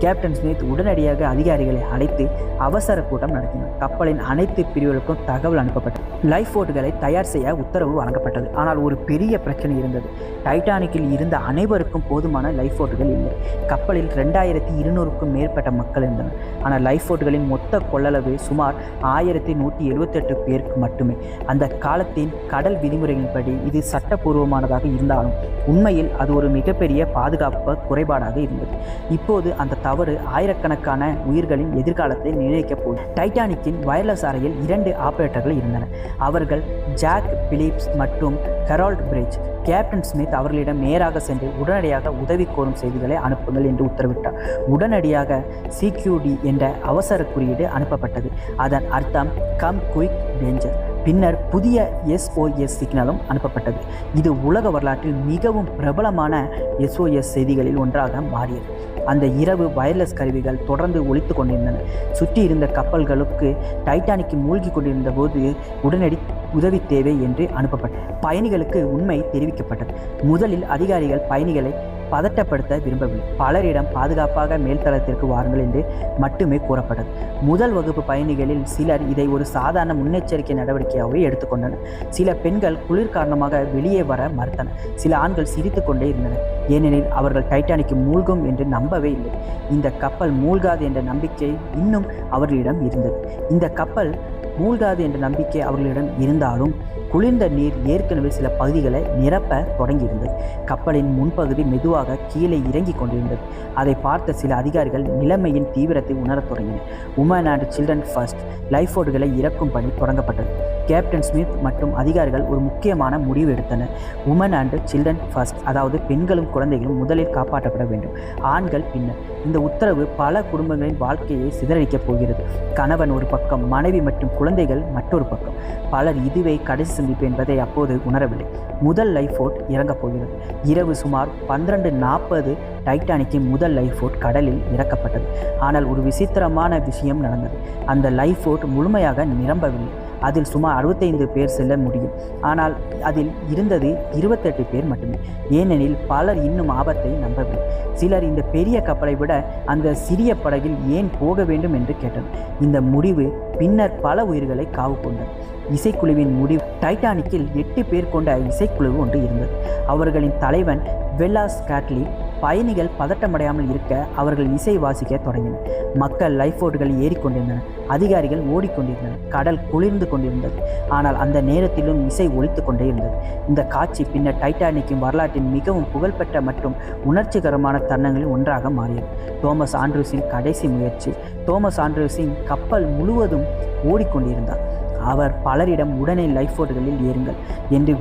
கேப்டன் ஸ்மித் உடனடியாக அதிகாரிகளை அழைத்து அவசர கூட்டம் நடத்தினார். கப்பலின் அனைத்து பிரிவுகளுக்கும் தகவல் அனுப்பப்பட்டது. லைஃப் போட்டுகளை தயார் செய்ய உத்தரவு வழங்கப்பட்டது. ஆனால் ஒரு பெரிய பிரச்சனை இருந்தது. டைட்டானிக்கில் இருந்த அனைவருக்கும் போதுமான லைஃப் போட்டுகள் இல்லை. கப்பலில் 2200க்கும் மேற்பட்ட மக்கள் இருந்தனர். ஆனால் லைஃப் போட்டுகளின் மொத்த கொள்ளளவு சுமார் 1178 பேருக்கு மட்டுமே. அந்த காலத்தின் கடல் விதிமுறைகளின்படி இது சட்டப்பூர்வமானதாக இருந்தாலும் உண்மையில் அது ஒரு மிகப்பெரிய பாதுகாப்பு குறைபாடாக இருந்தது. இப்போது அந்த தவறு ஆயிரக்கணக்கான உயிர்களின் எதிர்காலத்தை நிர்ணயிக்கப் போகும். டைட்டானிக்கின் வயர்லெஸ் அறையில் 2 ஆபரேட்டர்கள் இருந்தனர். அவர்கள் ஜாக் பிலிப்ஸ் மற்றும் ஹெரால்ட் பிரிட்ஜ். கேப்டன் ஸ்மித் அவர்களிடம் நேராக சென்று உடனடியாக உதவி கோரும் செய்திகளை அனுப்புங்கள் என்று உத்தரவிட்டார். உடனடியாக CQD என்ற அவசர குறியீடு அனுப்பப்பட்டது. அதன் அர்த்தம் கம் குயிக் டேஞ்சர். பின்னர் புதிய SOS சிக்னலும் அனுப்பப்பட்டது. இது உலக வரலாற்றில் மிகவும் பிரபலமான SOS செய்திகளில் ஒன்றாக மாறியது. அந்த இரவு வயர்லெஸ் கருவிகள் தொடர்ந்து ஒலித்து கொண்டிருந்தன. சுற்றி இருந்த கப்பல்களுக்கு டைட்டானிக் மூழ்கி கொண்டிருந்த போது உடனடி உதவி தேவை என்று அனுப்பப்பட்டது. பயணிகளுக்கு உண்மை தெரிவிக்கப்பட்டது. முதலில் அதிகாரிகள் பயணிகளை பதட்டப்படுத்த விரும்பவில்லை. பலரிடம் பாதுகாப்பாக மேல்தளத்திற்கு வாருங்கள் என்று மட்டுமே கூறப்பட்டது. முதல் வகுப்பு பயணிகளில் சிலர் இதை ஒரு சாதாரண முன்னெச்சரிக்கை நடவடிக்கையாகவே எடுத்துக்கொண்டனர். சில பெண்கள் குளிர் காரணமாக வெளியே வர மறுத்தனர். சில ஆண்கள் சிரித்து கொண்டே இருந்தனர். ஏனெனில் அவர்கள் டைட்டானிக் மூழ்கும் என்று நம்பவே இல்லை. இந்த கப்பல் மூழ்காது என்ற நம்பிக்கை இன்னும் அவர்களிடம் இருந்தது. இந்த கப்பல் மூழ்காது என்ற நம்பிக்கை அவர்களிடம் இருந்தாலும் குளிர்ந்த நீர் ஏற்கனவே சில பகுதிகளை நிரப்ப தொடங்கியிருந்தது. கப்பலின் முன்பகுதி மெதுவாக கீழே இறங்கி கொண்டிருந்தது. அதை பார்த்த சில அதிகாரிகள் நிலைமையின் தீவிரத்தை உணரத் தொடங்கினர். Women and children first life போட்டுகளை இறக்கும் பணி தொடங்கப்பட்டது. கேப்டன் ஸ்மித் மற்றும் அதிகாரிகள் ஒரு முக்கியமான முடிவு எடுத்தனர். உமன் அண்ட் சில்ட்ரன் ஃபர்ஸ்ட், அதாவது பெண்களும் குழந்தைகளும் முதலில் காப்பாற்றப்பட வேண்டும், ஆண்கள் பின்னர். இந்த உத்தரவு பல குடும்பங்களின் வாழ்க்கையை சிதறடிக்கப் போகிறது. கணவன் ஒரு பக்கம், மனைவி மற்றும் குழந்தைகள் மற்றொரு பக்கம். பலர் இதுவே கடைசி சந்திப்பு என்பதை அப்போது உணரவில்லை. முதல் லைஃப் போட் இறங்கப் போகிறது. இரவு சுமார் 12:40 டைட்டானிக்கின் முதல் லைஃப் போட் கடலில் இறக்கப்பட்டது. ஆனால் ஒரு விசித்திரமான விஷயம் நடந்தது. அந்த லைஃப் போட் முழுமையாக நிரம்பவில்லை. அதில் சுமார் 65 பேர் செல்ல முடியும். ஆனால் அதில் இருந்தது 28 பேர் மட்டுமே. ஏனெனில் பலர் இன்னும் ஆபத்தை நம்பவில்லை. சிலர் இந்த பெரிய கப்பலை விட அந்த சிறிய படகில் ஏன் போக வேண்டும் என்று கேட்டனர். இந்த முடிவு பின்னர் பல உயிர்களை காவு கொண்டது. இசைக்குழுவின் முடிவு. டைட்டானிக்கில் 8 பேர் கொண்ட இசைக்குழு ஒன்று இருந்தது. அவர்களின் தலைவன் வெல்லாஸ் கேட்லி பயணிகள் பதட்டமடையாமல் இருக்க அவர்கள் இசை வாசிக்க தொடங்கினர். மக்கள் லைஃப் போட்டுகள் ஏறிக்கொண்டிருந்தனர். அதிகாரிகள் ஓடிக்கொண்டிருந்தனர். கடல் குளிர்ந்து கொண்டிருந்தது. ஆனால் அந்த நேரத்திலும் இசை ஒலித்து கொண்டே இருந்தது. இந்த காட்சி பின்னர் டைட்டானிக்கின் வரலாற்றின் மிகவும் புகழ்பெற்ற மற்றும் உணர்ச்சிகரமான தருணங்களில் ஒன்றாக மாறியது. தோமஸ் ஆண்ட்ரூஸின் கடைசி முயற்சி. தோமஸ் ஆண்ட்ரூஸின் கப்பல் முழுவதும் ஓடிக்கொண்டிருந்தார். அவர் பலரிடம் உடனே லைஃப் போட்டுகளில் ஏறுங்கள் என்று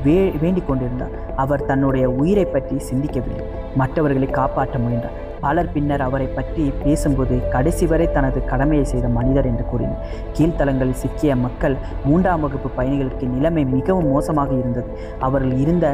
வேண்டிக் கொண்டிருந்தார். அவர் தன்னுடைய உயிரை பற்றி சிந்திக்கவில்லை, மற்றவர்களை காப்பாற்ற முயன்றார். பலர் பின்னர் அவரை பற்றி பேசும்போது கடைசி வரை தனது கடமையை செய்த மனிதர் என்று கூறினர். கீழ்த்தளங்களில் சிக்கிய மக்கள் 3ஆம் வகுப்பு பயணிகளுக்கு நிலைமை மிகவும் மோசமாக இருந்தது. அவர்கள் இருந்த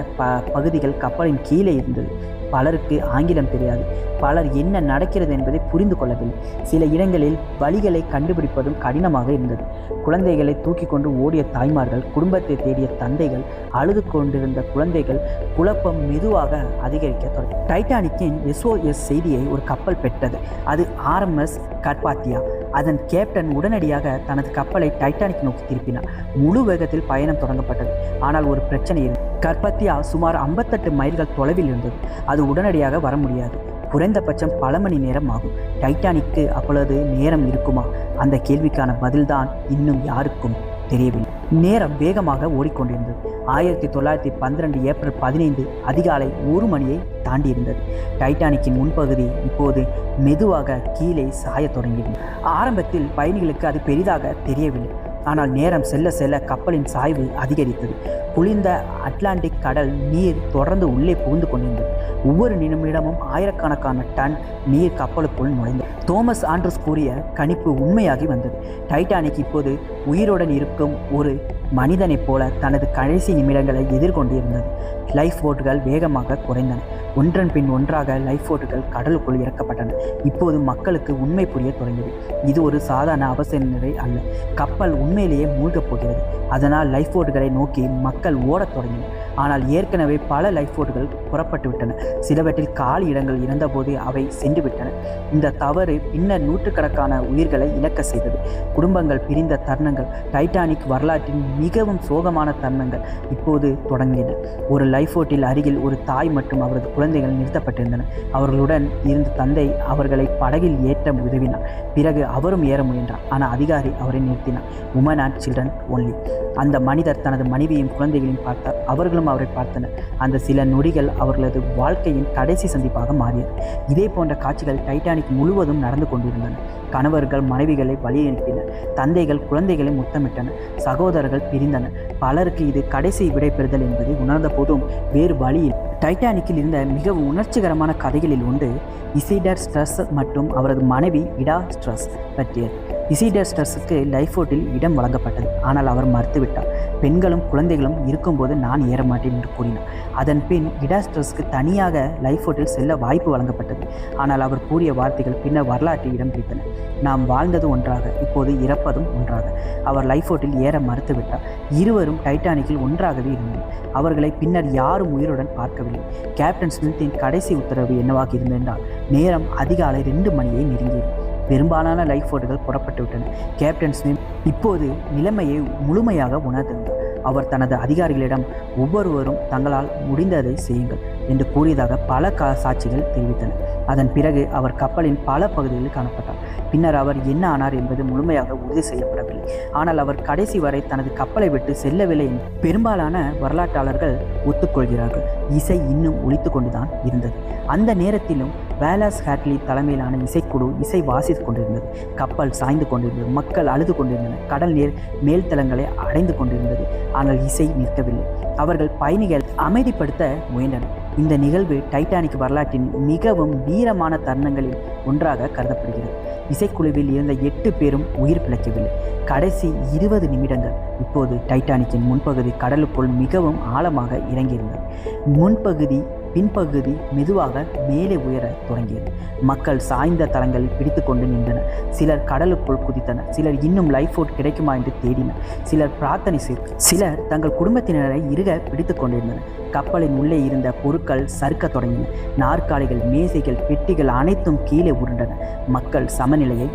பகுதிகள் கப்பலின் கீழே இருந்தது. பலருக்கு ஆங்கிலம் தெரியாது. பலர் என்ன நடக்கிறது என்பதை புரிந்து கொள்ளவில்லை. சில இடங்களில் வழிகளை கண்டுபிடிப்பதும் கடினமாக இருந்தது. குழந்தைகளை தூக்கி கொண்டு ஓடிய தாய்மார்கள், குடும்பத்தை தேடிய தந்தைகள், அழுது கொண்டிருந்த குழந்தைகள், குழப்பம் மெதுவாக அதிகரிக்க தொடங்கி. டைட்டானிக்கின் SOS செய்தியை ஒரு கப்பல் பெற்றது. அது RMS கர்பாத்தியா. அதன் கேப்டன் உடனடியாக தனது கப்பலை டைட்டானிக் நோக்கி திருப்பினார். முழு வேகத்தில் பயணம் தொடங்கப்பட்டது. ஆனால் ஒரு பிரச்சனை இருந்தது. கர்பாத்தியா சுமார் 58 மைல்கள் தொலைவில் இருந்தது. அது உடனடியாக வர முடியாது. குறைந்தபட்சம் பல மணி நேரம் ஆகும். டைட்டானிக்கு அப்பொழுது நேரம் இருக்குமா? அந்த கேள்விக்கான பதில்தான் இன்னும் யாருக்கும் தெரியவில்லை. நேரம் வேகமாக ஓடிக்கொண்டிருந்தது. 1912 ஏப்ரல் 15 அதிகாலை 1 மணியை தாண்டியிருந்தது. டைட்டானிக்கின் முன்பகுதி இப்போது மெதுவாக கீழே சாயத் தொடங்கியது. ஆரம்பத்தில் பயணிகளுக்கு அது பெரிதாக தெரியவில்லை. ஆனால் நேரம் செல்ல செல்ல கப்பலின் சாய்வு அதிகரித்தது. குளிர்ந்த அட்லாண்டிக் கடல் நீர் தொடர்ந்து உள்ளே புகுந்து கொண்டிருந்தது. ஒவ்வொரு நிமிடமும் ஆயிரக்கணக்கான டன் நீர் கப்பலுக்குள் நுழைந்தது. தோமஸ் ஆண்ட்ரூஸ் கூறிய கணிப்பு உண்மையாகி வந்தது. டைட்டானிக் இப்போது உயிருடன் இருக்கும் ஒரு மனிதனைப் போல தனது கடைசி நிமிடங்களை எதிர்கொண்டிருந்தது. லைஃப் போட்டுகள் வேகமாக குறைந்தன. ஒன்றன் பின் ஒன்றாக லைஃப் போட்டுகள் கடலுக்குள் இறக்கப்பட்டன. இப்போது மக்களுக்கு உண்மை புரிய தொடங்கியது. இது ஒரு சாதாரண அவசர நிலை அல்ல. கப்பல் உண்மையிலேயே மூழ்கப் போகிறது. அதனால் லைஃப் போட்டுகளை நோக்கி மக்கள் ஓடத் தொடங்கினர். ஆனால் ஏற்கனவே பல லைஃப் போட்டுகள் புறப்பட்டு விட்டன. சிலவற்றில் காலி இடங்கள் இருந்தபோது அவை சென்று விட்டன. இந்த தவறு பின்னர் நூற்றுக்கணக்கான உயிர்களை இழக்க செய்தது. குடும்பங்கள் பிரிந்த தருணங்கள், டைட்டானிக் வரலாற்றின் மிகவும் சோகமான தருணங்கள் இப்போது தொடங்கின. ஒரு லைஃப் போட்டில் அருகில் ஒரு தாய் மற்றும் அவரது குழந்தைகள் நிறுத்தப்பட்டிருந்தனர். அவர்களுடன் இருந்த தந்தை அவர்களை படகில் ஏற்ற உதவினார். பிறகு அவரும் ஏற முயன்றார். ஆனால் அதிகாரி அவரை நிறுத்தினார். Women and children only. அந்த மனிதர் தனது மனைவியையும் குழந்தைகளையும் பார்த்தார். அவர்களும் அவரை பார்த்தனர். அந்த சில நொடிகள் அவர்களது வாழ்க்கையின் கடைசி சந்திப்பாக மாறியது. இதே போன்ற காட்சிகள் டைட்டானிக் முழுவதும் நடந்து கொண்டிருந்தன. கணவர்கள் மனைவிகளை வழி அனுப்பினர். தந்தைகள் குழந்தைகளை முத்தமிட்டனர். சகோதரர்கள் பிரிந்தனர். பலருக்கு இது கடைசி விடைபெறுதல் என்பதை உணர்ந்த போதும் வேறு வழியில். டைட்டானிக்கில் இருந்த மிகவும் உணர்ச்சிகரமான கதைகளில் ஒன்று இசிடர் ஸ்ட்ரஸ் மற்றும் அவரது மனைவி இடா ஸ்ட்ரஸ் பற்றியது. இசிடர் ஸ்ட்ரஸுக்கு லைஃப் போட்டில் இடம் வழங்கப்பட்டது. ஆனால் அவர் மறுத்துவிட்டார். பெண்களும் குழந்தைகளும் இருக்கும்போது நான் ஏற மாட்டேன் என்று கூறினார். அதன் பின் இடா ஸ்ட்ரஸுக்கு தனியாக லைஃப் போட்டில் செல்ல வாய்ப்பு வழங்கப்பட்டது. ஆனால் அவர் கூறிய வார்த்தைகள் பின்னர் வரலாற்றில் இடம் பிடித்தன. நாம் வாழ்ந்தது ஒன்றாக, இப்போது இறப்பதும் ஒன்றாக. அவர் லைஃப் போட்டில் ஏற மறுத்துவிட்டார். இருவரும் டைட்டானிக்கில் ஒன்றாகவே இருந்தனர். அவர்களை பின்னர் யாரும் உயிருடன் பார்க்கவில்லை. கேப்டன் ஸ்மித்தின் கடைசி உத்தரவு என்னவாக இருந்ததென்றால், நேரம் அதிகாலை 2 மணியை நெருங்கியது. பெரும்பாலான லைஃப் போட்டுகள் புறப்பட்டு விட்டன. கேப்டன் ஸ்மித் இப்போது நிலைமையை முழுமையாக உணர்ந்திருந்தார். அவர் தனது அதிகாரிகளிடம் ஒவ்வொருவரும் தங்களால் முடிந்ததை செய்யுங்கள் என்று கூறியதாக பல சாட்சிகள் தெரிவித்தன. அதன் பிறகு அவர் கப்பலின் பல பகுதிகளில் காணப்பட்டார். பின்னர் அவர் என்ன ஆனார் என்பது முழுமையாக உறுதி செய்யப்படவில்லை. ஆனால் அவர் கடைசி வரை தனது கப்பலை விட்டு செல்லவில்லை என்று பெரும்பாலான வரலாற்றாளர்கள் ஒத்துக்கொள்கிறார்கள். இசை இன்னும் ஒலித்து கொண்டுதான் இருந்தது. அந்த நேரத்திலும் வேலஸ் ஹேட்லி தலைமையிலான இசைக்குழு இசை வாசித்துக் கொண்டிருந்தது. கப்பல் சாய்ந்து கொண்டிருந்தது. மக்கள் அழுது கொண்டிருந்தனர். கடல் நீர் மேல்தளங்களை அடைந்து கொண்டிருந்தது. ஆனால் இசை நிற்கவில்லை. அவர்கள் பயணிகள் அமைதிப்படுத்த முயன்றனர். இந்த நிகழ்வு டைட்டானிக் வரலாற்றின் மிகவும் வீரமான தருணங்களில் ஒன்றாக கருதப்படுகிறது. இசைக்குழுவில் இருந்த 8 பேரும் உயிர் பிழைக்கவில்லை. கடைசி 20 நிமிடங்கள். இப்போது டைட்டானிக்கின் முன்பகுதி கடலுக்குள் மிகவும் ஆழமாக இறங்கியிருந்தது. முன்பகுதி பின்பகுதி மெதுவாக மேலே உயர தொடங்கியது. மக்கள் சாய்ந்த தளங்களில் பிடித்து கொண்டு நின்றனர். சிலர் கடலுக்குள் குதித்தனர். சிலர் இன்னும் லைஃப் போட் கிடைக்குமா என்று தேடினர். சிலர் பிரார்த்தனை செய்தனர். சிலர் தங்கள் குடும்பத்தினரை இறுக பிடித்து கொண்டிருந்தனர். கப்பலின் உள்ளே இருந்த பொருட்கள் சறுக்க தொடங்கின. நாற்காலிகள், மேசைகள், பெட்டிகள் அனைத்தும் கீழே உருண்டன. மக்கள் சமநிலையை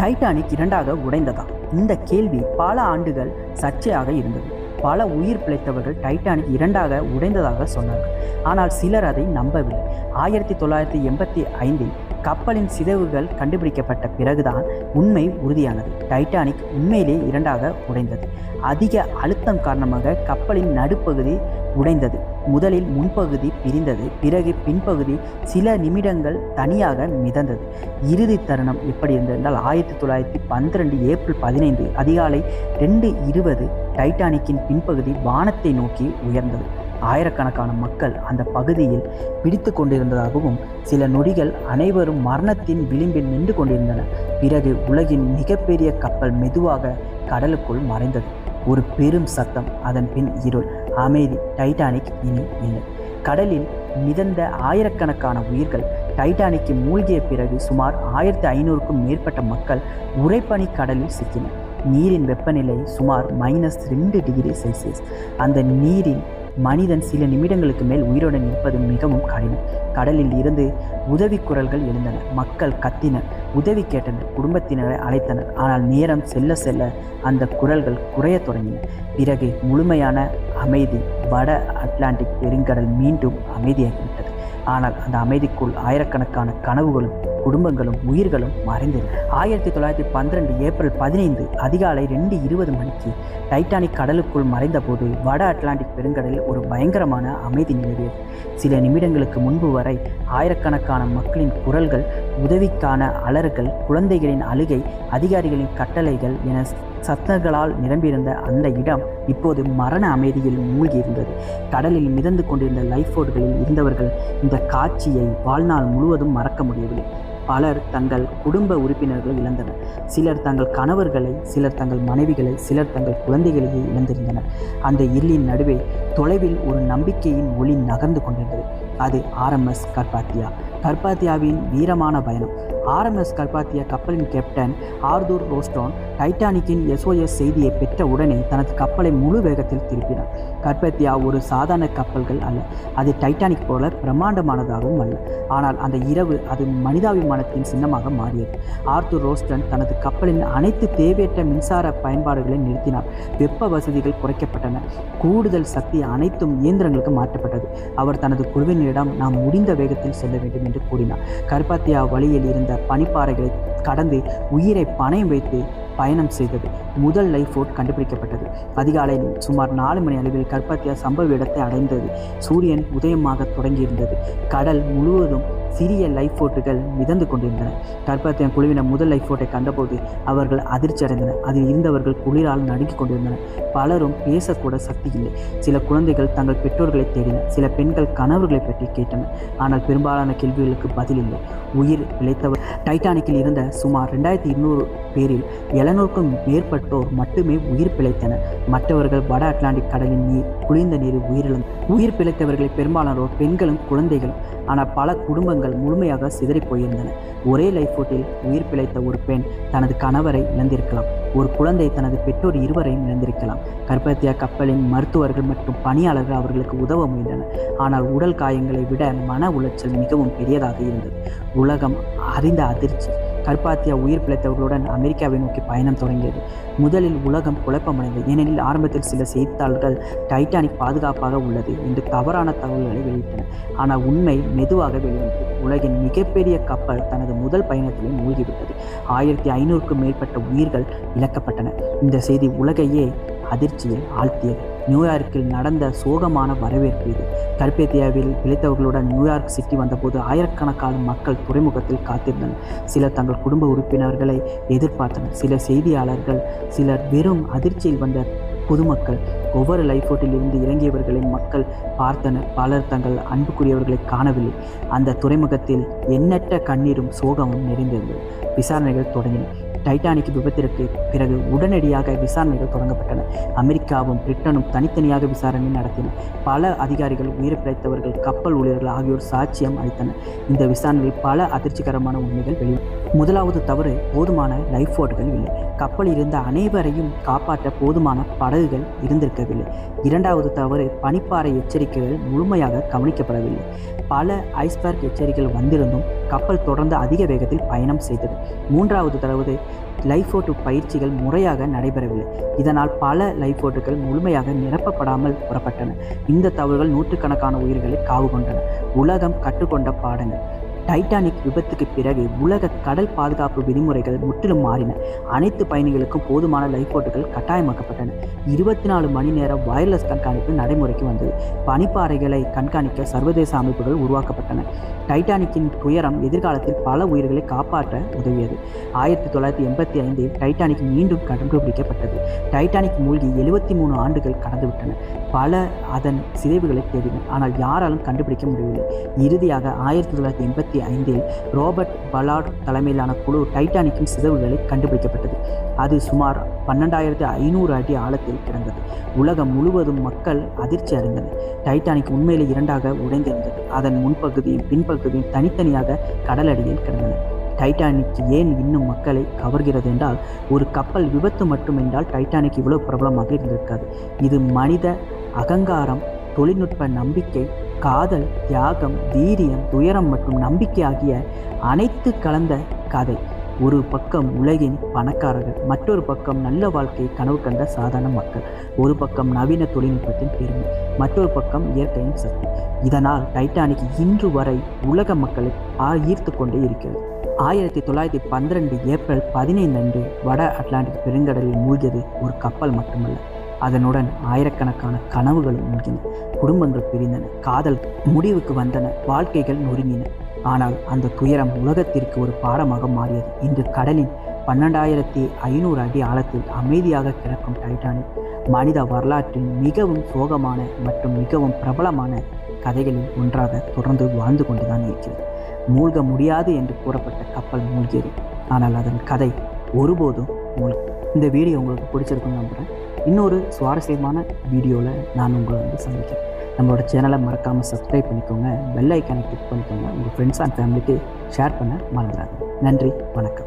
டைட்டானிக் 2ஆக உடைந்ததா? இந்த கேள்வி பல ஆண்டுகள் சர்ச்சையாக இருந்தது. பல உயிர் பிழைத்தவர்கள் டைட்டானிக் இரண்டாக உடைந்ததாக சொன்னார்கள். ஆனால் சிலர் அதை நம்பவில்லை. 1985 கப்பலின் சிதைவுகள் கண்டுபிடிக்கப்பட்ட பிறகுதான் உண்மை உறுதியானது. டைட்டானிக் உண்மையிலே இரண்டாக உடைந்தது. அதிக அழுத்தம் காரணமாக கப்பலின் நடுப்பகுதி உடைந்தது. முதலில் முன்பகுதி பிரிந்தது, பிறகு பின்பகுதி சில நிமிடங்கள் தனியாக மிதந்தது. இறுதி தருணம் எப்படி இருந்ததென்றால் 1912 ஏப்ரல் 15 அதிகாலை 2:20 டைட்டானிக்கின் பின்பகுதி வானத்தை நோக்கி உயர்ந்தது. ஆயிரக்கணக்கான மக்கள் அந்த பகுதியில் பிடித்து கொண்டிருந்ததாகவும் சில நொடிகள் அனைவரும் மரணத்தின் விளிம்பில் நின்று கொண்டிருந்தனர். பிறகு உலகின் மிகப்பெரிய கப்பல் மெதுவாக கடலுக்குள் மறைந்தது. ஒரு பெரும் சத்தம், அதன் பின் இருள், அமைதி. டைட்டானிக் இனி இல்லை. கடலில் மிதந்த ஆயிரக்கணக்கான உயிர்கள். டைட்டானிக்கு மூழ்கிய பிறகு சுமார் 1500க்கும் மேற்பட்ட மக்கள் உறைபனி கடலில் சிக்கினர். நீரின் வெப்பநிலை சுமார் -2 டிகிரி செல்சியஸ். அந்த நீரில் மனிதன் சில நிமிடங்களுக்கு மேல் உயிருடன் இருப்பது மிகவும் கடினம். கடலில் இருந்து உதவி குரல்கள் எழுந்தன. மக்கள் கத்தினர், உதவி கேட்டனர், குடும்பத்தினரை அழைத்தனர். ஆனால் நேரம் செல்ல செல்ல அந்த குரல்கள் குறைய தொடங்கின. பிறகு முழுமையான அமைதி. வட அட்லாண்டிக் பெருங்கடல் மீண்டும் அமைதியாகிவிட்டது. ஆனால் அந்த அமைதிக்குள் ஆயிரக்கணக்கான கனவுகளும் குடும்பங்களும் உயிர்களும் மறைந்தது. 1912 ஏப்ரல் 15 அதிகாலை 2:20 மணிக்கு டைட்டானிக் கடலுக்குள் மறைந்தபோது வட அட்லாண்டிக் பெருங்கடலில் ஒரு பயங்கரமான அமைதி நிலவியது. சில நிமிடங்களுக்கு முன்பு வரை ஆயிரக்கணக்கான மக்களின் குரல்கள், உதவிக்கான அலறல்கள், குழந்தைகளின் அழுகை, அதிகாரிகளின் கட்டளைகள் என சத்தங்களால் நிரம்பியிருந்த அந்த இடம் இப்போது மரண அமைதியில் மூழ்கியிருந்தது. கடலில் மிதந்து கொண்டிருந்த லைஃப் போர்ட்களில் இருந்தவர்கள் இந்த காட்சியை வாழ்நாள் முழுவதும் மறக்க முடியவில்லை. பலர் தங்கள் குடும்ப உறுப்பினர்களை இழந்தனர். சிலர் தங்கள் கணவர்களை, சிலர் தங்கள் மனைவிகளை, சிலர் தங்கள் குழந்தைகளையே இழந்திருந்தனர். அந்த இருளின் நடுவே தொலைவில் ஒரு நம்பிக்கையின் ஒளி நகர்ந்து கொண்டிருந்தது. அது RMS கர்பாத்தியா. கர்பாத்தியாவின் வீரமான பயணம். RMS கர்பாத்தியா கப்பலின் கேப்டன் ஆர்தூர் ரோஸ்டோன் டைட்டானிக்கின் SOS செய்தியை பெற்ற உடனே தனது கப்பலை முழு வேகத்தில் திருப்பினார். கர்பாத்தியா ஒரு சாதாரண கப்பல்கள் அல்ல. அது டைட்டானிக் போல பிரம்மாண்டமானதாகவும் அல்ல. ஆனால் அந்த இரவு அது மனிதாபிமானத்தின் சின்னமாக மாறியது. ஆர்தூர் ரோஸ்டன் தனது கப்பலின் அனைத்து தேவையற்ற மின்சார பயன்பாடுகளை நிறுத்தினார். வெப்ப வசதிகள் குறைக்கப்பட்டன. கூடுதல் சக்தி அனைத்தும் இயந்திரங்களுக்கு மாற்றப்பட்டது. அவர் தனது குழுவினரிடம் நாம் முடிந்த வேகத்தில் செல்ல வேண்டும் என்று கூறினார். கர்பாத்தியா வழியில் இருந்த பனிப்பாறைகளை கடந்து உயிரை பணயம் வைத்து பயணம் செய்தது. முதல் லைஃப் போர்ட் கண்டுபிடிக்கப்பட்டது. அதிகாலை சுமார் 4 மணி அளவில் கர்பாத்தியா சம்பவ இடத்தை அடைந்தது. சூரியன் உதயமாக தொடங்கியிருந்தது. கடல் முழுவதும் சிறிய லைஃப் போர்ட்டுகள் மிதந்து கொண்டிருந்தன. கர்பாத்தியா குழுவினர் முதல் லைஃப் போர்ட்டை கண்டபோது அவர்கள் அதிர்ச்சி அடைந்தனர். அதில் இருந்தவர்கள் குளிரால் நடுங்கிக் கொண்டிருந்தனர். பலரும் பேசக்கூட சக்தி இல்லை. சில குழந்தைகள் தங்கள் பெற்றோர்களை தேடினர். சில பெண்கள் கணவர்களை பற்றி கேட்டனர். ஆனால் பெரும்பாலான கேள்விகளுக்கு பதில் இல்லை. உயிர் பிழைத்தவர் டைட்டானிக்கில் இருந்த சுமார் 2200 பேரில் 700க்கும் மேற்பட்டோர் மட்டுமே உயிர் பிழைத்தனர். மற்றவர்கள் வட அட்லாண்டிக் கடலின் குளிர்ந்த நீரில் உயிரிழந்தனர். உயிர் பிழைத்தவர்களில் பெரும்பாலானோர் பெண்களும் குழந்தைகளும். ஆனால் பல குடும்பங்கள் முழுமையாக சிதறி போயிருந்தன. ஒரே லைஃப் போர்ட்டில் உயிர் பிழைத்த ஒரு பெண் தனது கணவரை இழந்திருக்கலாம். ஒரு குழந்தை தனது பெற்றோர் இருவரையும் இழந்திருக்கலாம். கர்பாத்தியா கப்பலின் மருத்துவர்கள் மற்றும் பணியாளர்கள் அவர்களுக்கு உதவ முயன்றனர். ஆனால் உடல் காயங்களை விட மன உளைச்சல் மிகவும் பெரியதாக இருந்தது. உலகம் அறிந்த அதிர்ச்சி. கர்பாத்தியா உயிர் பிழைத்தவர்களுடன் அமெரிக்காவை நோக்கி பயணம் தொடங்கியது. முதலில் உலகம் குழப்பமடைந்தது. ஏனெனில் ஆரம்பத்தில் சில செய்தித்தாள்கள் டைட்டானிக் பாதுகாப்பாக உள்ளது என்று தவறான தகவல்களை வெளியிட்டன. ஆனால் உண்மை மெதுவாக வெளிவந்தது. உலகின் மிகப்பெரிய கப்பல் தனது முதல் பயணத்திலே மூழ்கிவிட்டது. 1500க்கும் மேற்பட்ட உயிர்கள் இழக்கப்பட்டன. இந்த செய்தி உலகையே அதிர்ச்சியில் ஆழ்த்தியது. நியூயார்க்கில் நடந்த சோகமான வரவேற்பு இது. கர்பாத்தியாவில் பிழைத்தவர்களுடன் நியூயார்க் சிட்டி வந்தபோது ஆயிரக்கணக்கான மக்கள் துறைமுகத்தில் காத்திருந்தனர். சிலர் தங்கள் குடும்ப உறுப்பினர்களை எதிர்பார்த்தனர். சில செய்தியாளர்கள், சிலர் வெறும் அதிர்ச்சியில் வந்த பொதுமக்கள். ஒவ்வொரு லைஃப் போர்ட்டில் இருந்து இறங்கியவர்களை மக்கள் பார்த்தனர். பலர் தங்கள் அன்புக்குரியவர்களை காணவில்லை. அந்த துறைமுகத்தில் எண்ணற்ற கண்ணீரும் சோகமும் நிறைந்திருந்தது. விசாரணைகள் தொடங்கின. டைட்டானிக் விபத்திற்கு பிறகு உடனடியாக விசாரணைகள் தொடங்கப்பட்டன. அமெரிக்காவும் பிரிட்டனும் தனித்தனியாக விசாரணை நடத்தின. பல அதிகாரிகள், உயிர் பிழைத்தவர்கள், கப்பல் ஊழியர்கள் ஆகியோர் சாட்சியம் அளித்தனர். இந்த விசாரணையில் பல அதிர்ச்சிகரமான உண்மைகள் வெளிவந்தன. முதலாவது தவறு, போதுமான லைஃப் போர்ட்கள் இல்லை. கப்பலில் இருந்த அனைவரையும் காப்பாற்ற போதுமான படகுகள் இருந்திருக்கவில்லை. இரண்டாவது தவறு, பனிப்பாறை எச்சரிக்கைகள் முழுமையாக கவனிக்கப்படவில்லை. பல ஐஸ்பர்க் எச்சரிக்கைகள் வந்திருந்தும் கப்பல் தொடர்ந்து அதிக வேகத்தில் பயணம் செய்தது. மூன்றாவது தவறு, லைஃப் போட் பயிற்சிகள் முறையாக நடைபெறவில்லை. இதனால் பல லைஃப் போட்டுகள் முழுமையாக நிரப்பப்படாமல் புறப்பட்டன. இந்த தவறுகள் நூற்றுக்கணக்கான உயிர்களை காவு கொண்டன. உலகம் கற்றுக்கொண்ட பாடங்கள். டைட்டானிக் விபத்துக்கு பிறகு உலக கடல் பாதுகாப்பு விதிமுறைகள் முற்றிலும் மாறின. அனைத்து பயணிகளுக்கும் போதுமான லைஃப் போட்டுகள் கட்டாயமாக்கப்பட்டன. 24 மணி நேரம் வயர்லெஸ் கண்காணிப்பு நடைமுறைக்கு வந்தது. பனிப்பாறைகளை கண்காணிக்க சர்வதேச அமைப்புகள் உருவாக்கப்பட்டன. டைட்டானிக்கின் துயரம் எதிர்காலத்தில் பல உயிர்களை காப்பாற்ற உதவியது. 1985 டைட்டானிக் மீண்டும் கண்டுபிடிக்கப்பட்டது. டைட்டானிக் மூழ்கி 73 ஆண்டுகள் கடந்துவிட்டன. பல அதன் சிதைவுகளை தேடின, ஆனால் யாராலும் கண்டுபிடிக்க முடியவில்லை. இறுதியாக 1985 ரோபர்ட் பலார்ட் தலைமையிலான குழு டைட்டானிக்கின் சிதைவுகளை கண்டுபிடிக்கப்பட்டது. அது சுமார் 12,500 அடி ஆழத்தில் கிடந்தது. உலகம் முழுவதும் மக்கள் அதிர்ச்சி அடைந்தது. டைட்டானிக் உண்மையிலே இரண்டாக உடைந்திருந்தது. அதன் முன்பகுதியும் பின்பகுதியும் தனித்தனியாக கடலடியில் கிடந்தன. டைட்டானிக் ஏன் இன்னும் மக்களை கவர்கிறது என்றால், ஒரு கப்பல் விபத்து மட்டும் என்றால் டைட்டானிக் இவ்வளவு பிரபலமாக இருந்திருக்காது. இது மனித அகங்காரம், தொழில்நுட்ப நம்பிக்கை, காதல், தியாகம், வீரியம், துயரம் மற்றும் நம்பிக்கை ஆகிய அனைத்து கலந்த கதை. ஒரு பக்கம் உலகின் பணக்காரர்கள், மற்றொரு பக்கம் நல்ல வாழ்க்கையை கனவு கண்ட சாதாரண மக்கள், ஒரு பக்கம் நவீன தொழில்நுட்பத்தின் பெருமை, மற்றொரு பக்கம் இயற்கையின் சக்தி. இதனால் டைட்டானிக் இன்று வரை உலக மக்களை ஈர்த்து கொண்டே இருக்கிறது. 1912 ஏப்ரல் 15 அன்று வட அட்லாண்டிக் பெருங்கடலில் மூழ்கியது ஒரு கப்பல் மட்டுமல்ல, அதனுடன் ஆயிரக்கணக்கான கனவுகளும் மூழ்கின. குடும்பங்கள் பிரிந்தன, காதல் முடிவுக்கு வந்தன, வாழ்க்கைகள் நொறுங்கின. ஆனால் அந்த துயரம் உலகத்திற்கு ஒரு பாடமாக மாறியது. இன்று கடலின் 12,500 அடி ஆழத்தில் அமைதியாக கிடக்கும் டைட்டானிக் மனித வரலாற்றின் மிகவும் சோகமான மற்றும் மிகவும் பிரபலமான கதைகளில் ஒன்றாக தொடர்ந்து வாழ்ந்து கொண்டுதான் இருக்கிறது. மூழ்க முடியாது என்று கூறப்பட்ட கப்பல் மூழ்கியது, ஆனால் அதன் கதை ஒருபோதும் இந்த வீடியோ உங்களுக்கு பிடிச்சிருக்குன்னு நம்புகிறேன். இன்னொரு சுவாரஸ்யமான வீடியோவில் நான் உங்களை சந்திக்கிறேன். நம்மளோட சேனலை மறக்காமல் சப்ஸ்கிரைப் பண்ணிக்கோங்க, பெல் ஐக்கானை கிளிக் பண்ணிக்கோங்க, உங்கள் ஃப்ரெண்ட்ஸ் அண்ட் ஃபேமிலிக்கு ஷேர் பண்ண மறந்துடாதீங்க. நன்றி, வணக்கம்.